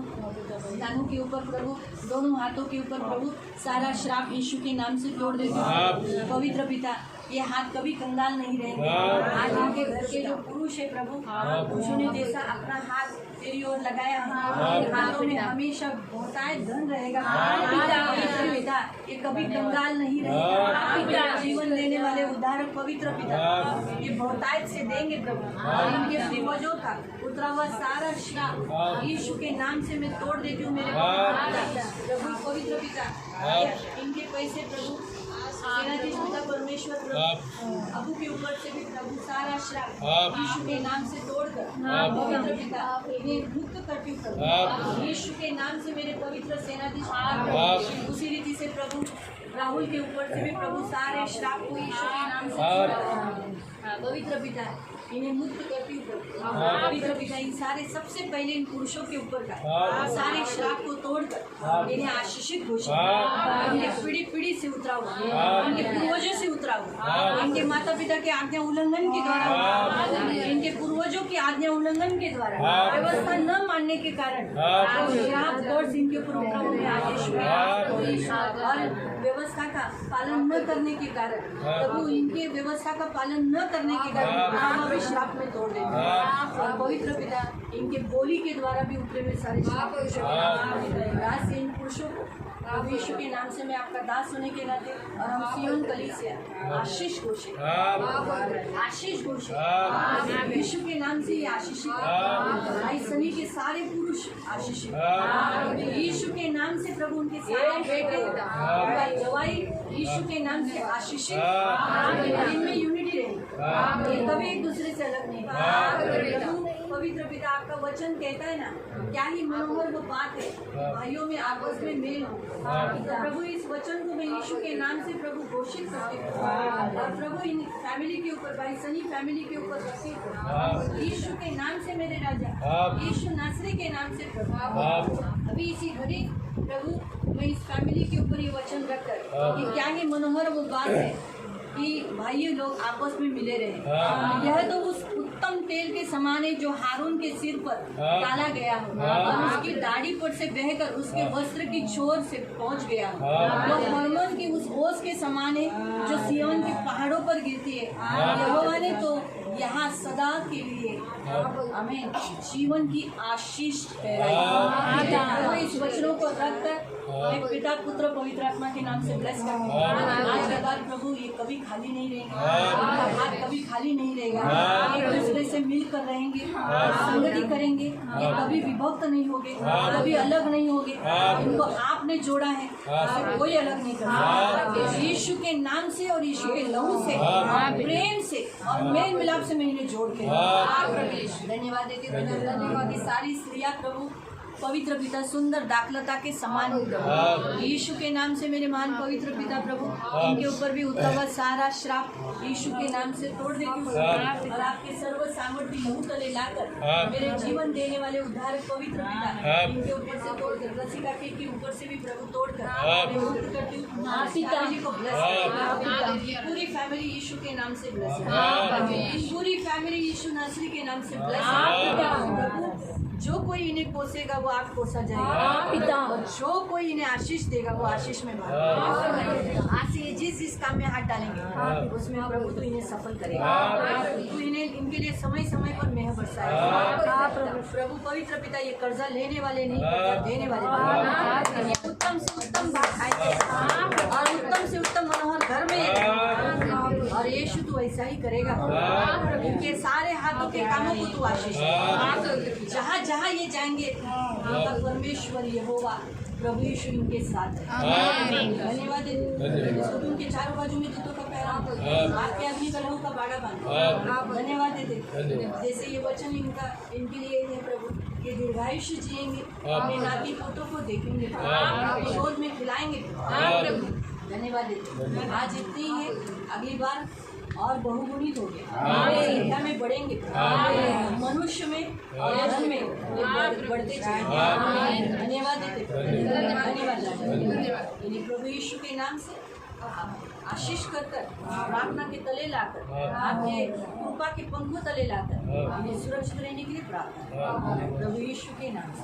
दानों के ऊपर प्रभु दोनों हाथों के ऊपर प्रभु सारा श्राप यीशु के नाम से तोड़ देती हूँ। पवित्र पिता ये हाथ कभी कंगाल नहीं रहेंगे। आज उनके घर के जो पुरुष है प्रभु पुरुषों ने जैसा अपना हाथ तेरी ओर लगाया है हाथों में हमेशा बहुतायत धन रहेगा। पवित्र पिता ये कभी कंगाल नहीं रहेगा। जीवन देने वाले उदाहरण पवित्र पिता ये बहुतायत से देंगे प्रभु और इनके पूर्वजों का उतरा हुआ सारा श्राप यीशु के नाम से मैं तोड़ देती हूँ। मेरे प्रभु पवित्र पिता इनके पैसे प्रभु सेनाधीश पिता परमेश्वर प्रभु अबू के ऊपर से भी प्रभु सारा श्राप यीशु के नाम से तोड़कर पवित्र पिता इन्हें मुक्त करती हूँ प्रभु यीशु के नाम से। मेरे पवित्र सेनाधीश उसी रीति से प्रभु राहुल के ऊपर से भी प्रभु सारे श्राप को यीशु के नाम से पवित्र पिता इन्हें मुक्त करती हूँ पवित्र पिता। इन सारे सबसे पहले इन पुरुषों के ऊपर का सारे श्राप को तोड़कर इन्हें आशीषित घोषित इनके पीढ़ी पीढ़ी से उतरा हुआ इनके पूर्वजों से उतरा हुआ इनके माता पिता के आज्ञा उल्लंघन के द्वारा इनके पूर्वजों की आज्ञा उल्लंघन के द्वारा व्यवस्था न मानने के कारण श्राप दोष इनके ऊपर उतरा हुआ और व्यवस्था का पालन न करने के कारण, प्रभु इनके व्यवस्था का पालन न करने के कारण हम अभी श्राप में तोड़ देते हैं। और पवित्र पिता इनके बोली के द्वारा भी उतरे हुए सारे श्राप दास इन पुरुषों को प्रभु यीशु के नाम से मैं आपका दास होने के नाते और हम सियोन कलीसिया आशीष घोषित आशीष घोषित यीशु के नाम से ये आशीषित भाई सनी के सारे पुरुष आशीषित यीशु के नाम से प्रभु उनके सारे बेटे उनका जवाई यीशु के नाम से आशीषित इनमें यूनिटी रहे, ये कभी एक दूसरे से अलग नहीं। प्रभु पवित्र पिता आपका वचन कहता है ना, क्या ही मनोहर वो बात है भाइयों में आपस में मेल हो। तो प्रभु इस वचन को मैं यीशु के नाम से प्रभु घोषित करती हूँ और प्रभु इन फैमिली के ऊपर, भाई सनी फैमिली के ऊपर रखती हूँ यीशु के नाम से मेरे राजा यीशु नासरी के नाम से प्रभु। अभी इसी घड़ी प्रभु मैं इस फैमिली के ऊपर ये वचन रखकर कि क्या ही मनोहर वो बात है कि भाई लोग आपस में मिले रहे। यह तो उस उत्तम तेल के समान है जो हारून के सिर पर डाला गया और उसकी दाढ़ी पर से बहकर उसके वस्त्र की छोर से पहुंच गया। वो हरमोन की उस ओस के समान है जो सिय्योन के पहाड़ों पर गिरती है। यहोवा ने तो यहाँ सदा के लिए हमें जीवन की आशीष ठहराई। इस वचनों को रखकर मैं पिता पुत्र पवित्र आत्मा के नाम से ब्लेस करती हूँ। आज के बाद प्रभु ये कभी खाली नहीं रहेगा, इनका हाथ कभी खाली नहीं रहेगा। एक दूसरे से मिलकर रहेंगे, संगति करेंगे, ये कभी विभक्त नहीं होंगे, कभी अलग नहीं होंगे। इनको आपने जोड़ा है, इससे कोई अलग नहीं करता। यीशु के नाम से और यीशु के लहू से प्रेम से और मेल मिलाप से मैं इन्हें जोड़ के धन्यवाद देती हूँ। धन्यवाद सारी स्त्रियाँ प्रभु पवित्र पिता सुंदर दाखलता के समान यीशु के नाम से मेरे महान पवित्र पिता प्रभु इनके ऊपर भी उठा हुआ सारा श्राप यीशु के नाम से तोड़ देती हूँ और आपके सर्व सामर्थ्य लहू तले लाकर मेरे जीवन देने वाले उद्धारक पवित्र पिता इनके ऊपर से तोड़कर रसिका के ऊपर से भी प्रभु तोड़कर मुक्त करती हूँ। पिताजी को ब्लेस, पूरी फैमिली यीशु के नाम से ब्लेस, पूरी फैमिली यीशु नासरी के नाम से ब्लेस। जो कोई इन्हें कोसेगा वो आप कोसा जाएगा पिता, और जो कोई इन्हें आशीष देगा वो आशीष में आज से ये जिस काम में हाथ डालेंगे उसमें प्रभु तो इन्हें सफल करेगा। तो इन्हें इनके लिए समय समय पर मेह बरसाएगा। प्रभु पवित्र पिता ये कर्जा लेने वाले नहीं, कर्जा देने वाले। ये उत्तम से उत्तम बात आएगी और उत्तम से उत्तम मनोहर घर में, और यीशु तू ऐसा ही करेगा। इनके सारे हाथों के कामों को तू आशीष, जहाँ जहाँ ये जाएंगे परमेश्वर यहोवा प्रभु यीशु इनके साथ है। धन्यवाद। उनके चारों बाजू में जूतों का पहरा, आपके आदमी का लहू का बाड़ा बांधा। धन्यवाद देते जैसे ये वचन इनका इनके लिए है प्रभु, ये दीर्घायुष्य जिएंगे, अपने नाती पोतों को देखेंगे, शोध में खिलाएंगे। धन्यवाद देते। आज इतनी ही है, अगली बार और बहुगुणित हो गए, संख्या में बढ़ेंगे, मनुष्य में और धन में बढ़ते जाएंगे। धन्यवाद देते, धन्यवाद। प्रभु यीशु के नाम से आशीष कर प्रार्थना के तले लाकर, आपके कृपा के पंखों तले लाकर इन्हें सुरक्षित रहने के लिए प्रार्थना प्रभु यीशु के नाम से।